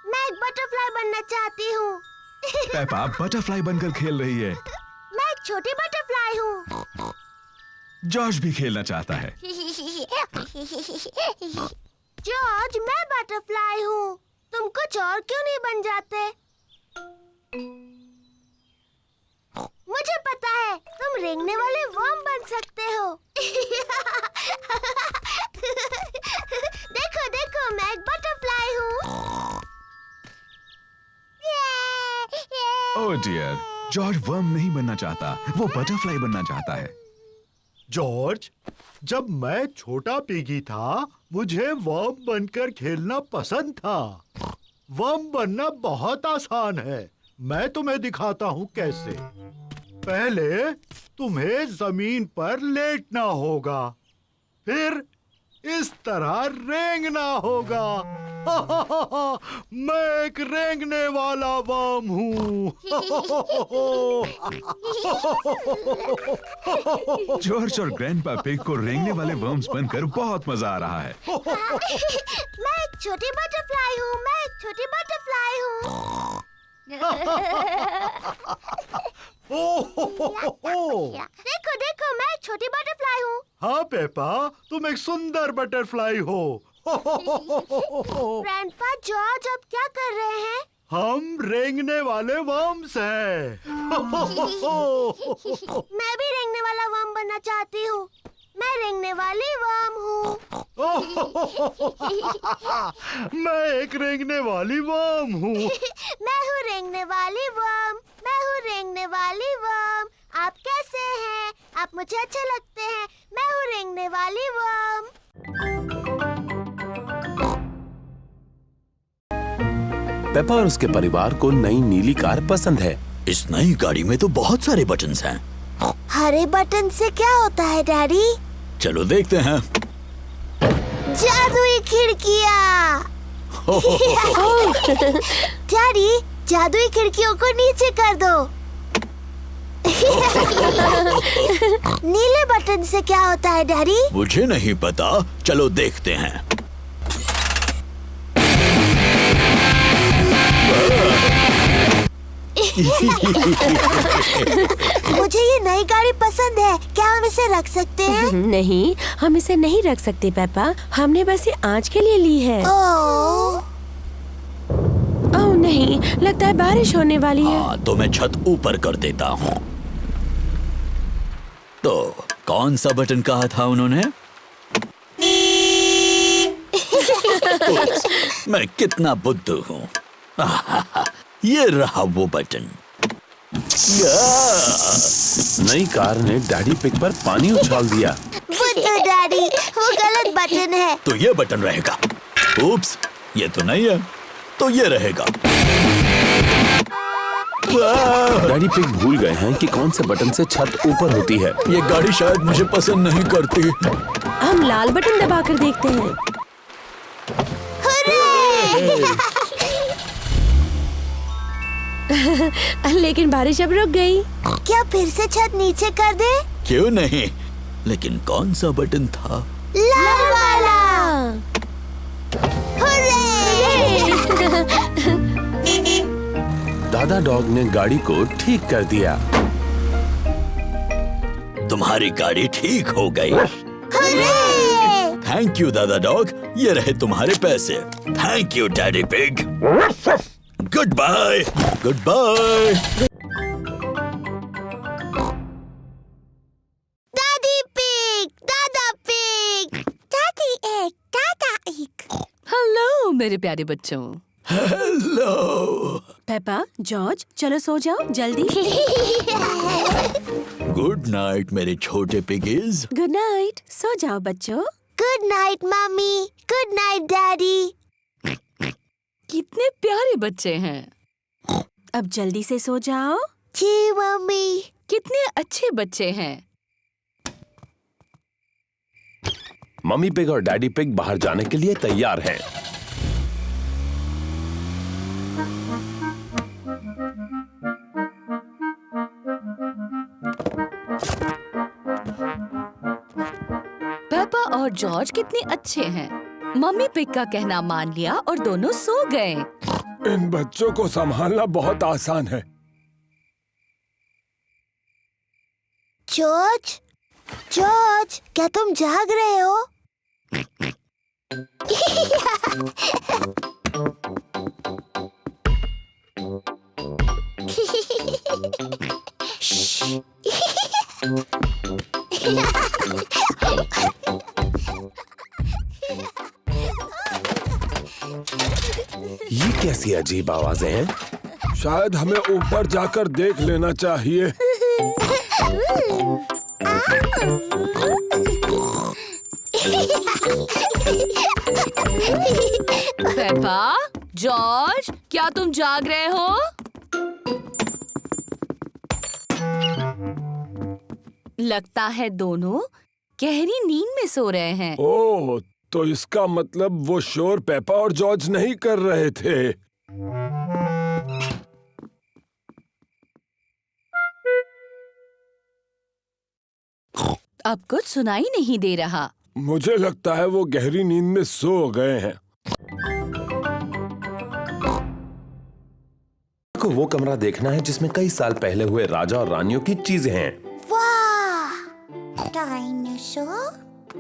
मैं एक बटरफ्लाई बनना चाहती हूँ। पेपा बटरफ्लाई बनकर खेल रही है। मैं एक छोटी बटरफ्लाई हूँ। जॉर्ज भी खेलना चाहता है। जॉर्ज, मैं बटरफ्लाई हूँ। तुम कुछ और क्यों नहीं बन जाते? मुझे पता है, तुम रेंगने वाले वर्म बन सकते हो। देखो देखो, मैं एक बटरफ्लाई हूँ। ओह डियर, जॉर्ज वर्म नहीं बनना चाहता, वो बटरफ्लाई बनना चाहता है। जॉर्ज, जब मैं छोटा पिगी था मुझे वर्म बनकर खेलना पसंद था। वर्म बनना बहुत आसान है। मैं तुम्हें दिखाता हूँ कैसे। पहले तुम्हें जमीन पर लेटना होगा, फिर इस तरह रेंगना होगा। मैं एक रेंगने वाला वर्म हूँ। जॉर्ज और ग्रैंडपा पिग को रेंगने वाले वर्म्स बनकर बहुत मजा आ रहा है। मैं एक छोटी बटरफ्लाई हूँ। मैं एक छोटी बटरफ्लाई हूँ। देखो देखो, मैं एक छोटी बटरफ्लाई हूँ। हाँ पेपा, तुम एक सुंदर बटरफ्लाई हो। ग्रैंडपा जॉर्ज अब क्या कर रहे हैं? हम रेंगने वाले वर्म्स हैं। मैं भी रेंगने वाला वर्म बनना चाहती हूँ। मैं रेंगने वाली वर्म हूँ। मैं एक रेंगने वाली वर्म हूँ। मैं हूँ रेंगने वाली वर्म। मैं हूँ रेंगने वाली वर्म। आप कैसे हैं? आप मुझे अच्छे लगते हैं। मैं हूँ रेंगने वाली वर्म। पेपा और उसके परिवार को नई नीली कार पसंद है। इस नई गाड़ी में तो बहुत सारे बटन्स हैं। हरे बटन से क्या होता है डैडी? चलो देखते हैं। जादुई खिड़कियाँ। डैडी, जादुई खिड़कियों को नीचे कर दो। नीले बटन से क्या होता है डैडी? मुझे नहीं पता, चलो देखते हैं। मुझे ये नई गाड़ी पसंद है। क्या हम इसे रख सकते हैं? नहीं, हम इसे नहीं रख सकते पेपा। हमने बस ये आज के लिए ली है। ओह नहीं, लगता है बारिश होने वाली है। हाँ, तो मैं छत ऊपर कर देता हूँ। तो कौन सा बटन कहा था उन्होंने? मैं कितना बुद्धू हूँ। ये रहा वो बटन। नई कार ने डैडी पिग पर पानी उछाल दिया। बुद्धू डैडी, वो गलत बटन है। तो ये बटन रहेगा। उप्स, ये तो नहीं है, तो ये रहेगा। डैडी पिग भूल गए हैं कि कौन से बटन से छत ऊपर होती है। ये गाड़ी शायद मुझे पसंद नहीं करती। हम लाल बटन दबाकर देखते हैं। लेकिन बारिश अब रुक गई। क्या फिर से छत नीचे कर दे? क्यों नहीं, लेकिन कौन सा बटन था? लाल वाला। दादा डॉग ने गाड़ी को ठीक कर दिया। तुम्हारी गाड़ी ठीक हो गई। थैंक यू दादा डॉग, ये रहे तुम्हारे पैसे। Thank you Daddy Pig. Goodbye. Goodbye. दादी पिग, दादा पिग, दादी एक, दादा एक। हेलो मेरे प्यारे बच्चों। हेलो। पेपा, जॉर्ज, चलो सो जाओ जल्दी। गुड नाइट मेरे छोटे पिगीज। गुड नाइट, सो जाओ बच्चों। Good night mummy. Good night daddy. कितने प्यारे बच्चे हैं। अब जल्दी से सो जाओ। जी मम्मी। कितने अच्छे बच्चे हैं। मम्मी पिग और डैडी पिग बाहर जाने के लिए तैयार हैं। पेपा और जॉर्ज कितने अच्छे हैं। मम्मी पिग का कहना मान लिया और दोनों सो गए। इन बच्चों को संभालना बहुत आसान है। जॉर्ज, जॉर्ज, क्या तुम जाग रहे हो? ये कैसी अजीब आवाजें हैं? शायद हमें ऊपर जाकर देख लेना चाहिए। पेपा, जॉर्ज, क्या तुम जाग रहे हो? लगता है दोनों गहरी नींद में सो रहे हैं। ओह, तो इसका मतलब वो शोर पेपा और जॉर्ज नहीं कर रहे थे। अब कुछ सुनाई नहीं दे रहा। मुझे लगता है वो गहरी नींद में सो गए हैं। को वो कमरा देखना है जिसमें कई साल पहले हुए राजा और रानियों की चीजें हैं। वाह! डायनासोर?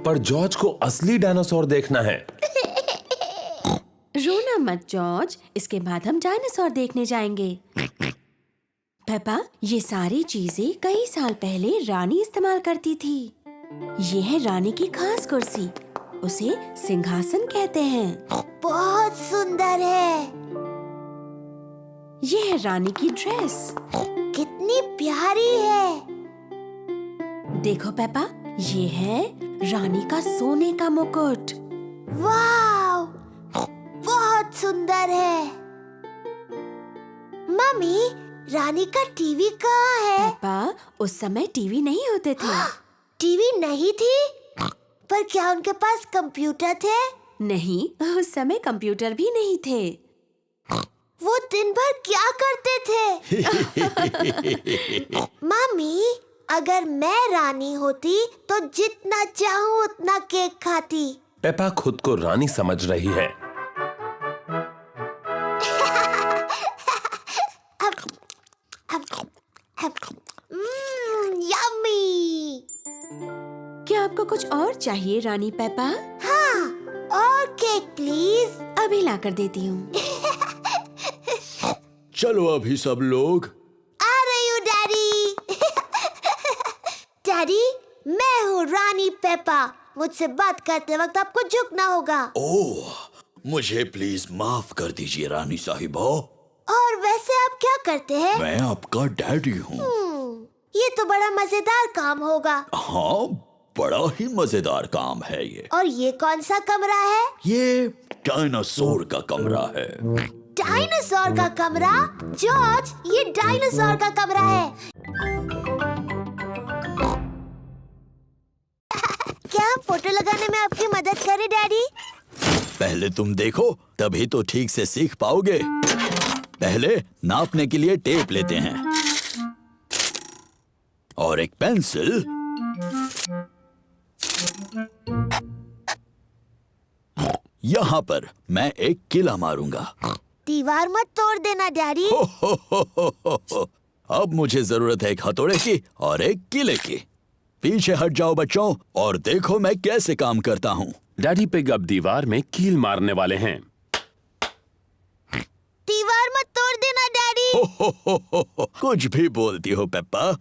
पर जॉर्ज को असली डायनासोर देखना है। रोना मत जॉर्ज, इसके बाद हम डायनासोर देखने जाएंगे। पेपा, ये सारी चीजें कई साल पहले रानी इस्तेमाल करती थी। ये है रानी की खास कुर्सी, उसे सिंहासन कहते हैं। बहुत सुंदर है। ये है रानी की ड्रेस। कितनी प्यारी है। देखो पेपा, ये है रानी का सोने का मुकुट। वाव, बहुत सुंदर है। मम्मी, रानी का टीवी कहाँ है? पेपा, उस समय टीवी नहीं होते थे। टीवी नहीं थी? पर क्या उनके पास कंप्यूटर थे? नहीं, उस समय कंप्यूटर भी नहीं थे। वो दिन भर क्या करते थे? मम्मी, अगर मैं रानी होती तो जितना चाहूँ उतना केक खाती। पेपा खुद को रानी समझ रही है। यम्मी। क्या आपको कुछ और चाहिए रानी पेपा? हाँ, और केक प्लीज। अभी ला कर देती हूँ। चलो अभी सब लोग। आ रही हूँ डैडी। डैडी, मैं हूँ रानी पेपा। मुझसे बात करते वक्त आपको झुकना होगा। ओह, मुझे प्लीज माफ कर दीजिए रानी साहिबा। और वैसे आप क्या करते हैं? मैं आपका डैडी हूँ। ये तो बड़ा मजेदार काम होगा। हाँ, बड़ा ही मजेदार काम है ये। और ये कौन सा कमरा है? ये डायनासोर का कमरा है। डायनासोर का कमरा? जॉर्ज, ये डायनासोर का कमरा है। क्या हम फोटो लगाने में आपकी मदद करें डैडी? पहले तुम देखो, तभी तो ठीक से सीख पाओगे। पहले नापने के लिए टेप लेते हैं और एक पेंसिल यहाँ पर मैं एक किला मारूंगा। दीवार मत तोड़ देना डैडी। अब मुझे जरूरत है एक हथौड़े की और एक किले की। पीछे हट जाओ बच्चों और देखो मैं कैसे काम करता हूँ। डैडी पिग अब दीवार में कील मारने वाले हैं। दीवार मत तोड़ देना डैडी। कुछ भी बोलती हो पेप्पा।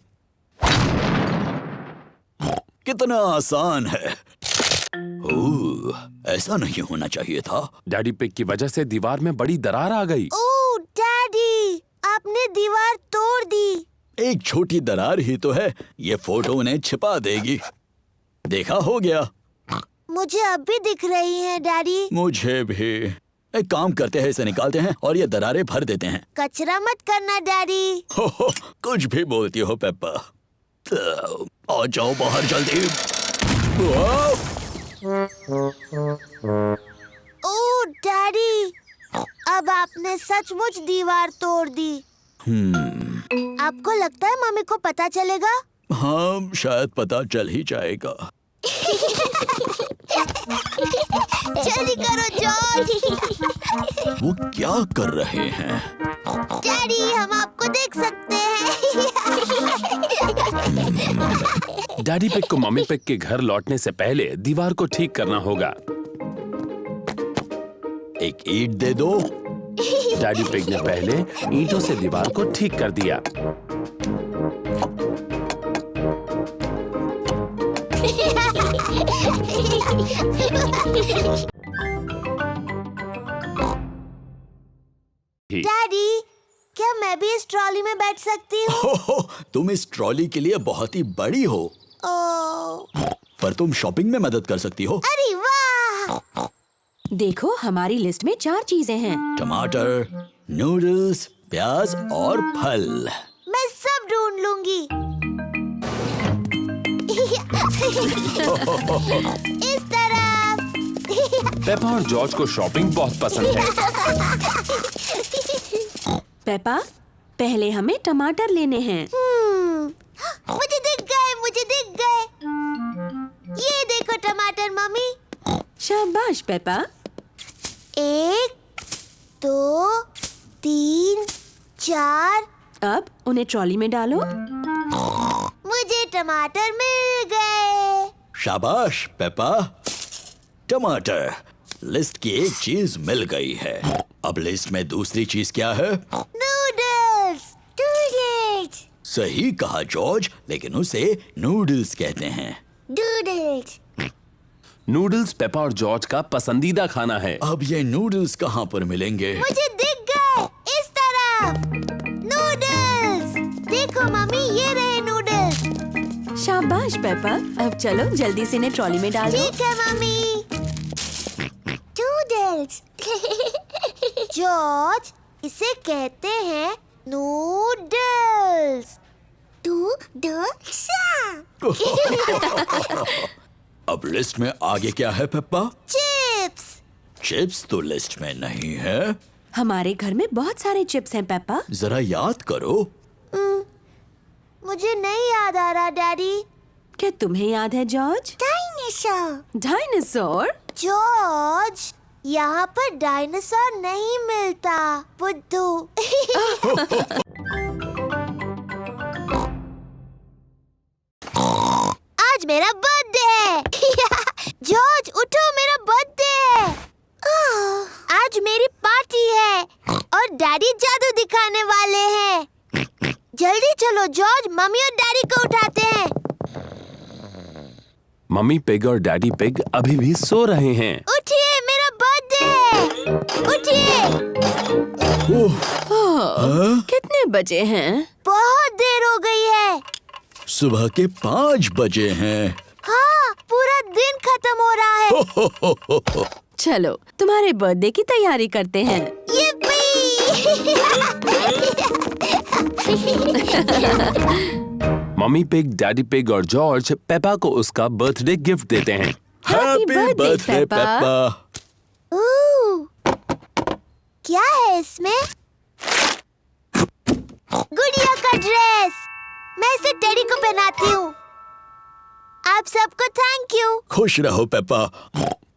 कितना आसान है। ऐसा नहीं होना चाहिए था। डैडी पिग की वजह से दीवार में बड़ी दरार आ गई। ओह डैडी, आपने दीवार तोड़ दी। एक छोटी दरार ही तो है, ये फोटो उन्हें छिपा देगी। देखा, हो गया। मुझे अब भी दिख रही हैं डैडी। मुझे भी। एक काम करते हैं, इसे निकालते हैं और ये दरारें भर देते हैं। कचरा मत करना डैडी। कुछ भी बोलती हो पेप्पा। तो आ जाओ बाहर जल्दी। ओह डैडी, अब आपने सचमुच दीवार तोड़ दी। आपको लगता है मम्मी को पता चलेगा? हाँ, शायद पता चल ही जाएगा। जल्दी करो जॉर्ज। वो क्या कर रहे हैं? डैडी, हम आपको देख सकते हैं। डैडी पिग को मम्मी पिग के घर लौटने से पहले दीवार को ठीक करना होगा। एक ईंट दे दो। डैडी पिग ने पहले ईंटों से दीवार को ठीक कर दिया। डैडी, क्या मैं भी इस ट्रॉली में बैठ सकती हूँ? तुम इस ट्रॉली के लिए बहुत ही बड़ी हो। ओह, पर तुम शॉपिंग में मदद कर सकती हो। अरे वाह! देखो, हमारी लिस्ट में 4 चीजें हैं। टमाटर, नूडल्स, प्याज और फल। मैं सब ढूंढ लूंगी। इस तरफ। पेपा और जॉर्ज को शॉपिंग बहुत पसंद है। पेपा, पहले हमें टमाटर लेने हैं। मुझे दिख गए, मुझे दिख गए। ये देखो टमाटर मम्मी। शाबाश पेपा। 1, 2, 3, 4। अब उन्हें ट्रॉली में डालो। मुझे टमाटर मिल गए। शाबाश पेपा। टमाटर, लिस्ट की एक चीज मिल गई है। अब लिस्ट में दूसरी चीज क्या है? नूडल्स। नूडल्स। सही कहा जॉर्ज, लेकिन उसे नूडल्स कहते हैं। नूडल्स। नूडल्स पेपा और जॉर्ज का पसंदीदा खाना है। अब ये नूडल्स कहाँ पर मिलेंगे? मुझे दिख गए, इस तरफ। नूडल्स। देखो मम्मी, ये रहे नूडल्स। शाबाश पेपा, अब चलो जल्दी से इन्हें ट्रॉली में डाल दो। ठीक है मम्मी। नूडल्स। जॉर्ज, इसे कहते हैं नूडल्स। नूडल्स। अब लिस्ट में आगे क्या है पेप्पा? चिप्स। चिप्स तो लिस्ट में नहीं है। हमारे घर में बहुत सारे चिप्स हैं पेपा। जरा याद करो। मुझे नहीं याद आ रहा डैडी। क्या तुम्हें याद है जॉर्ज? डायनासोर। डायनासोर? जॉर्ज, यहाँ पर डायनासोर नहीं मिलता, बुद्धू। आज मेरा बर्थडे है। जॉर्ज उठो, मेरा बर्थडे है। आज मेरी पार्टी है और डैडी जादू दिखाने वाले हैं। जल्दी चलो जॉर्ज, मम्मी और डैडी को उठाते हैं। मम्मी पिग और डैडी पिग अभी भी सो रहे हैं। उठिए, मेरा बर्थडे है। उठिए। कितने बजे हैं? बहुत देर हो गई है। सुबह के 5 बजे हैं। हाँ, पूरा दिन खत्म हो रहा है। चलो तुम्हारे बर्थडे की तैयारी करते हैं। मम्मी पिग, डैडी पिग और जॉर्ज पेपा को उसका बर्थडे गिफ्ट देते हैं। Happy birthday Peppa. क्या है इसमें? गुड़िया का ड्रेस। मैं इसे टेडी को पहनाती हूँ। आप सबको थैंक यू। खुश रहो पेप्पा।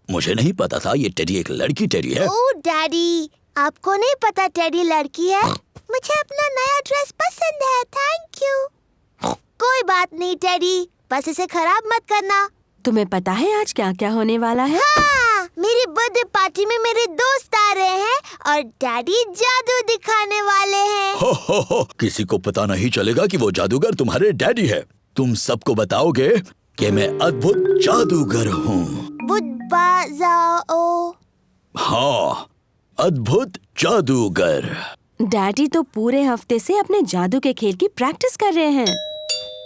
मुझे नहीं पता था ये टेडी एक लड़की टेडी है। ओह डैडी, आपको नहीं पता टेडी लड़की है? मुझे अपना नया ड्रेस पसंद है, थैंक यू। कोई बात नहीं टेडी, बस इसे खराब मत करना। तुम्हें पता है आज क्या क्या होने वाला है? हाँ, मेरी बर्थडे पार्टी में मेरे दोस्त आ रहे हैं और डैडी जादू दिखाने वाले हैं। हो, किसी को पता नहीं चलेगा कि वो जादूगर तुम्हारे डैडी है। तुम सबको बताओगे कि मैं अद्भुत जादूगर हूँ। जाओ। हाँ, अद्भुत जादूगर। डैडी तो पूरे हफ्ते से अपने जादू के खेल की प्रैक्टिस कर रहे हैं।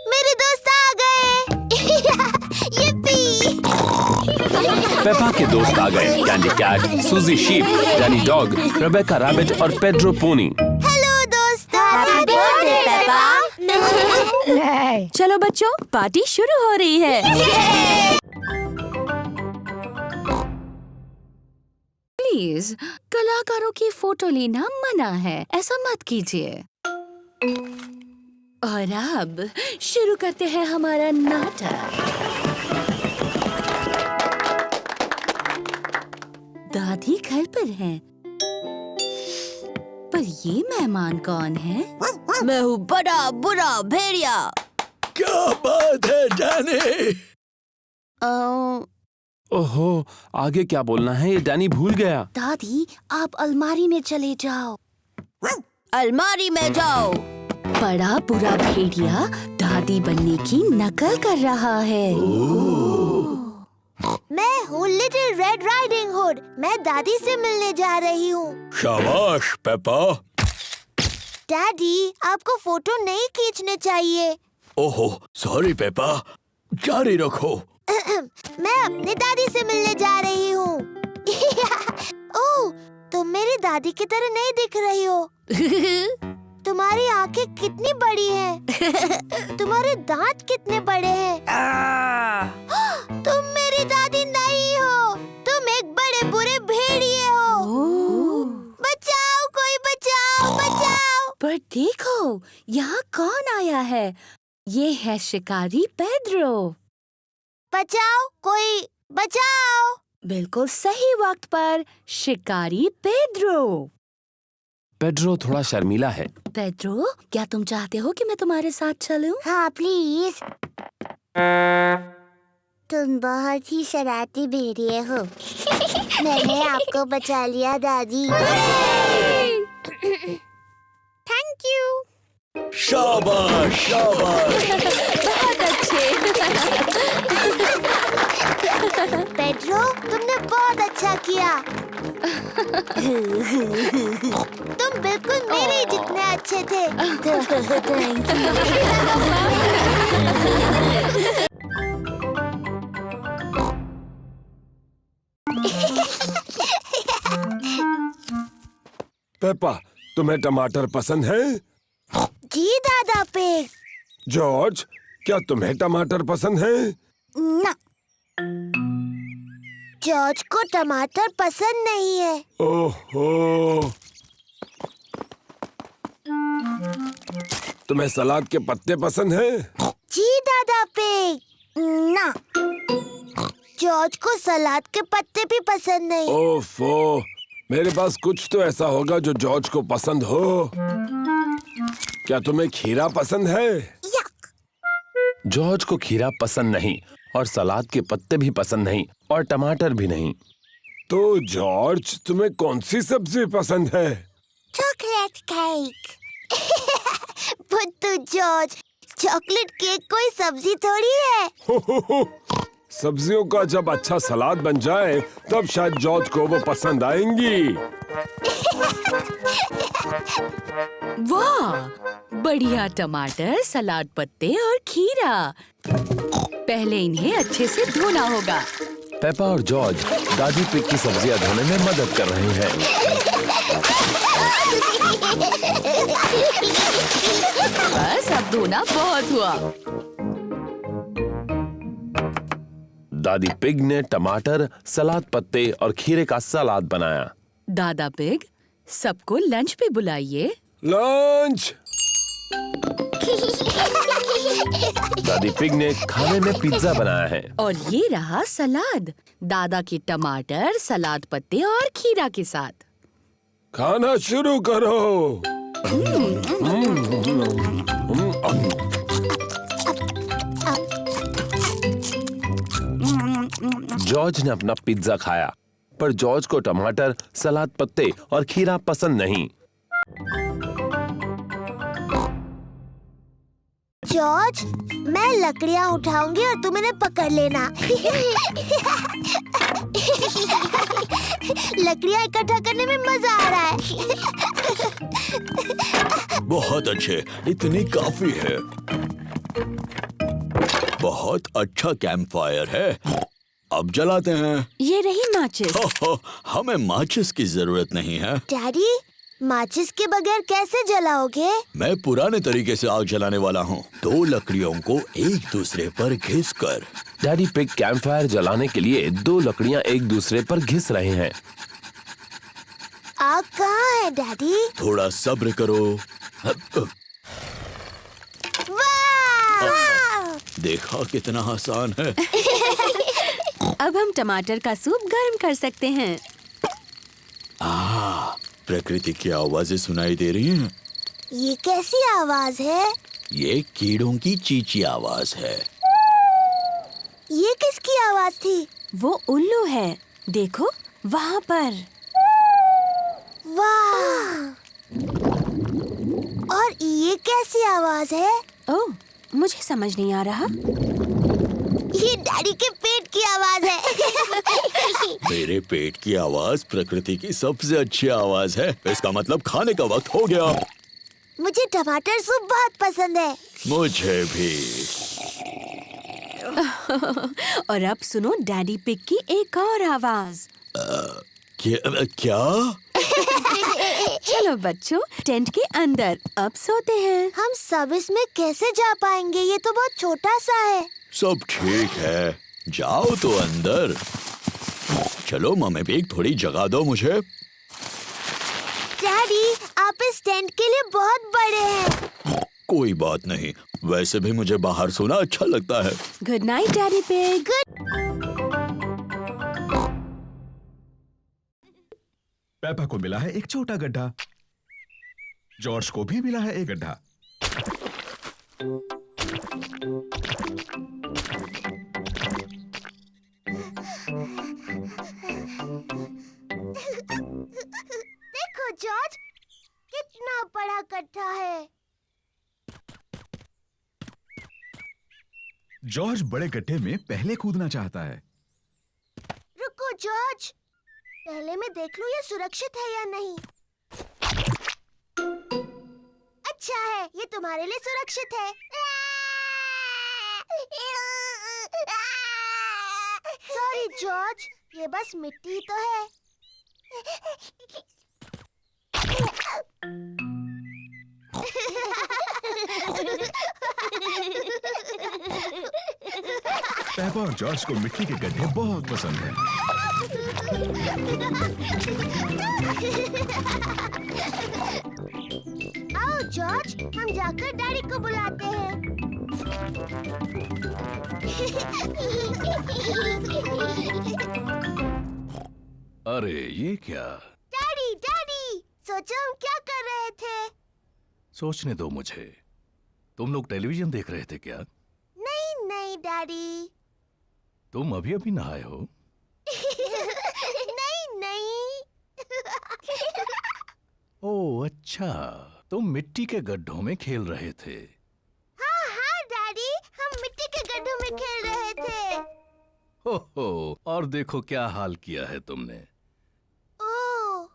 मेरे दोस्त आ गए। यप्पी। पेपा के दोस्त आ गए। Candy Cat, Suzy Sheep, Danny Dog, Rebecca Rabbit और पेड्रो पोनी। हेलो दोस्तों। Happy birthday Peppa. चलो बच्चों, पार्टी शुरू हो रही है। प्लीज, कलाकारों की फोटो लेना मना है, ऐसा मत कीजिए। और अब शुरू करते हैं हमारा नाटक। दादी घर पर हैं, पर ये मेहमान कौन है? मैं हूँ बड़ा बुरा भेड़िया। क्या बात है डैनी? ओहो, आगे क्या बोलना है ये डैनी भूल गया। दादी, आप अलमारी में चले जाओ। अलमारी में जाओ। बड़ा बुरा भेड़िया दादी बनने की नकल कर रहा है। मैं हूँ लिटिल रेड राइडिंग हुड। मैं दादी से मिलने जा रही हूँ। शाबाश पेपा। डैडी, आपको फोटो नहीं खींचने चाहिए। ओहो, सॉरी पेपा, जारी रखो। मैं अपनी दादी से मिलने जा रही हूँ। ओह, तुम मेरी दादी की तरह नहीं दिख रही हो। तुम्हारी आंखें कितनी बड़ी हैं। तुम्हारे दांत कितने बड़े हैं। तुम मेरी दादी नहीं हो, तुम एक बड़े बुरे भेड़िए हो। बचाओ, कोई बचाओ, बचाओ। पर देखो, यहाँ कौन आया है? ये है शिकारी पेड्रो। बचाओ, कोई बचाओ। बिल्कुल सही वक्त पर शिकारी पेड्रो। पेड्रो थोड़ा शर्मीला है। पेड्रो, क्या तुम चाहते हो कि मैं तुम्हारे साथ चलूं? हाँ प्लीज। तुम बहुत ही शरारती भेड़िए हो। मैंने आपको बचा लिया दादी। Thank you. शाबाश शाबाश। बहुत अच्छे। पेड्रो, तुमने बहुत अच्छा किया। तुम बिल्कुल मेरे ही जितने अच्छे थे। थैंक पेपा, तुम्हें टमाटर पसंद है? जी दादा पिग। जॉर्ज, क्या तुम्हें टमाटर पसंद है? ना, जॉर्ज को टमाटर पसंद नहीं है। ओहो, तुम्हें सलाद के पत्ते पसंद है? जी दादा पिग। ना, जॉर्ज को सलाद के पत्ते भी पसंद नहीं। ओफो, मेरे पास कुछ तो ऐसा होगा जो जॉर्ज को पसंद हो। क्या तुम्हें खीरा पसंद है? यक। जॉर्ज को खीरा पसंद नहीं और सलाद के पत्ते भी पसंद नहीं और टमाटर भी नहीं। तो जॉर्ज, तुम्हें कौन सी सब्जी पसंद है? Chocolate cake. बुद्धू जॉर्ज, चॉकलेट केक कोई सब्जी थोड़ी है। हो। सब्जियों का जब अच्छा सलाद बन जाए तब शायद जॉर्ज को वो पसंद आएंगी। वाह, बढ़िया टमाटर, सलाद पत्ते और खीरा। पहले इन्हें अच्छे से धोना होगा। पेपा और जॉर्ज दादी पिग की सब्जियां धोने में मदद कर रहे हैं। बस अब धोना बहुत हुआ। दादी पिग ने टमाटर, सलाद पत्ते और खीरे का सलाद बनाया। दादा पिग, सबको लंच पे बुलाइए। लंच। दादी पिग ने खाने में पिज्जा बनाया है। और ये रहा सलाद, दादा के टमाटर, सलाद पत्ते और खीरा के साथ। खाना शुरू करो। जॉर्ज ने अपना पिज्जा खाया, पर जॉर्ज को टमाटर, सलाद पत्ते और खीरा पसंद नहीं। जॉर्ज, मैं लकड़ियाँ उठाऊंगी और तुम इन्हें पकड़ लेना। लकड़ियाँ इकट्ठा करने में मजा आ रहा है। बहुत अच्छे, इतनी काफी है। बहुत अच्छा कैंप फायर है। अब जलाते हैं। ये रही माचिस। हमें माचिस की जरूरत नहीं है। डैडी, माचिस के बगैर कैसे जलाओगे? मैं पुराने तरीके से आग जलाने वाला हूँ। 2 लकड़ियों को एक दूसरे पर घिसकर। डैडी पिग कैंप फायर जलाने के लिए 2 लकड़ियां एक दूसरे पर घिस रहे हैं। आग कहाँ है डैडी? थोड़ा सब्र करो। वाह! देखा कितना आसान है। अब हम टमाटर का सूप गर्म कर सकते हैं। प्रकृति की आवाजें सुनाई दे रही हैं। ये कैसी आवाज है? ये कीड़ों की चींची आवाज है। ये किसकी आवाज थी? वो उल्लू है, देखो वहाँ पर। वाह! और ये कैसी आवाज है? ओह, मुझे समझ नहीं आ रहा। ये डैडी के पेट की आवाज है। मेरे पेट की आवाज प्रकृति की सबसे अच्छी आवाज है। इसका मतलब खाने का वक्त हो गया। मुझे टमाटर सूप बहुत पसंद है। मुझे भी। और अब सुनो डैडी पिग की एक और आवाज। क्या? चलो बच्चों, टेंट के अंदर अब सोते हैं। हम सब इसमें कैसे जा पाएंगे? ये तो बहुत छोटा सा है। सब ठीक है, जाओ तो अंदर। चलो मम्मी पिग, थोड़ी जगह दो मुझे। डैडी, आप इस टेंट के लिए बहुत बड़े हैं। कोई बात नहीं, वैसे भी मुझे बाहर सोना अच्छा लगता है। Good night daddy pig. Peppa को मिला है एक छोटा गड्ढा। जॉर्ज को भी मिला है एक गड्ढा। गड्ढा है। जॉर्ज बड़े गड्ढे में पहले कूदना चाहता है। रुको जॉर्ज, पहले मैं देख लूं ये सुरक्षित है या नहीं। अच्छा है, ये तुम्हारे लिए सुरक्षित है। सॉरी जॉर्ज, ये बस मिट्टी तो है। पेपा और जॉर्ज को मिट्टी के गड्ढे बहुत पसंद हैं। आओ जॉर्ज, हम जाकर डैडी को बुलाते हैं। अरे ये क्या? डैडी डैडी, सोचो हम क्या कर रहे थे। सोचने दो मुझे। तुम लोग टेलीविजन देख रहे थे क्या? नहीं नहीं डैडी। तुम अभी अभी नहाए हो? नहीं नहीं। ओह अच्छा, तुम मिट्टी के गड्ढों में खेल रहे थे। हाँ हाँ डैडी, हम मिट्टी के गड्ढों में खेल रहे थे। हो, और देखो क्या हाल किया है तुमने। ओह,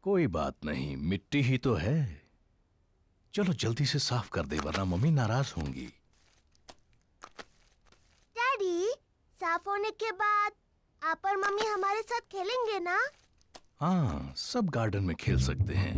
कोई बात नहीं, मिट्टी ही तो है। चलो जल्दी से साफ कर दे वरना मम्मी नाराज होंगी। डैडी, साफ होने के बाद आप और मम्मी हमारे साथ खेलेंगे ना? हाँ, सब गार्डन में खेल सकते हैं।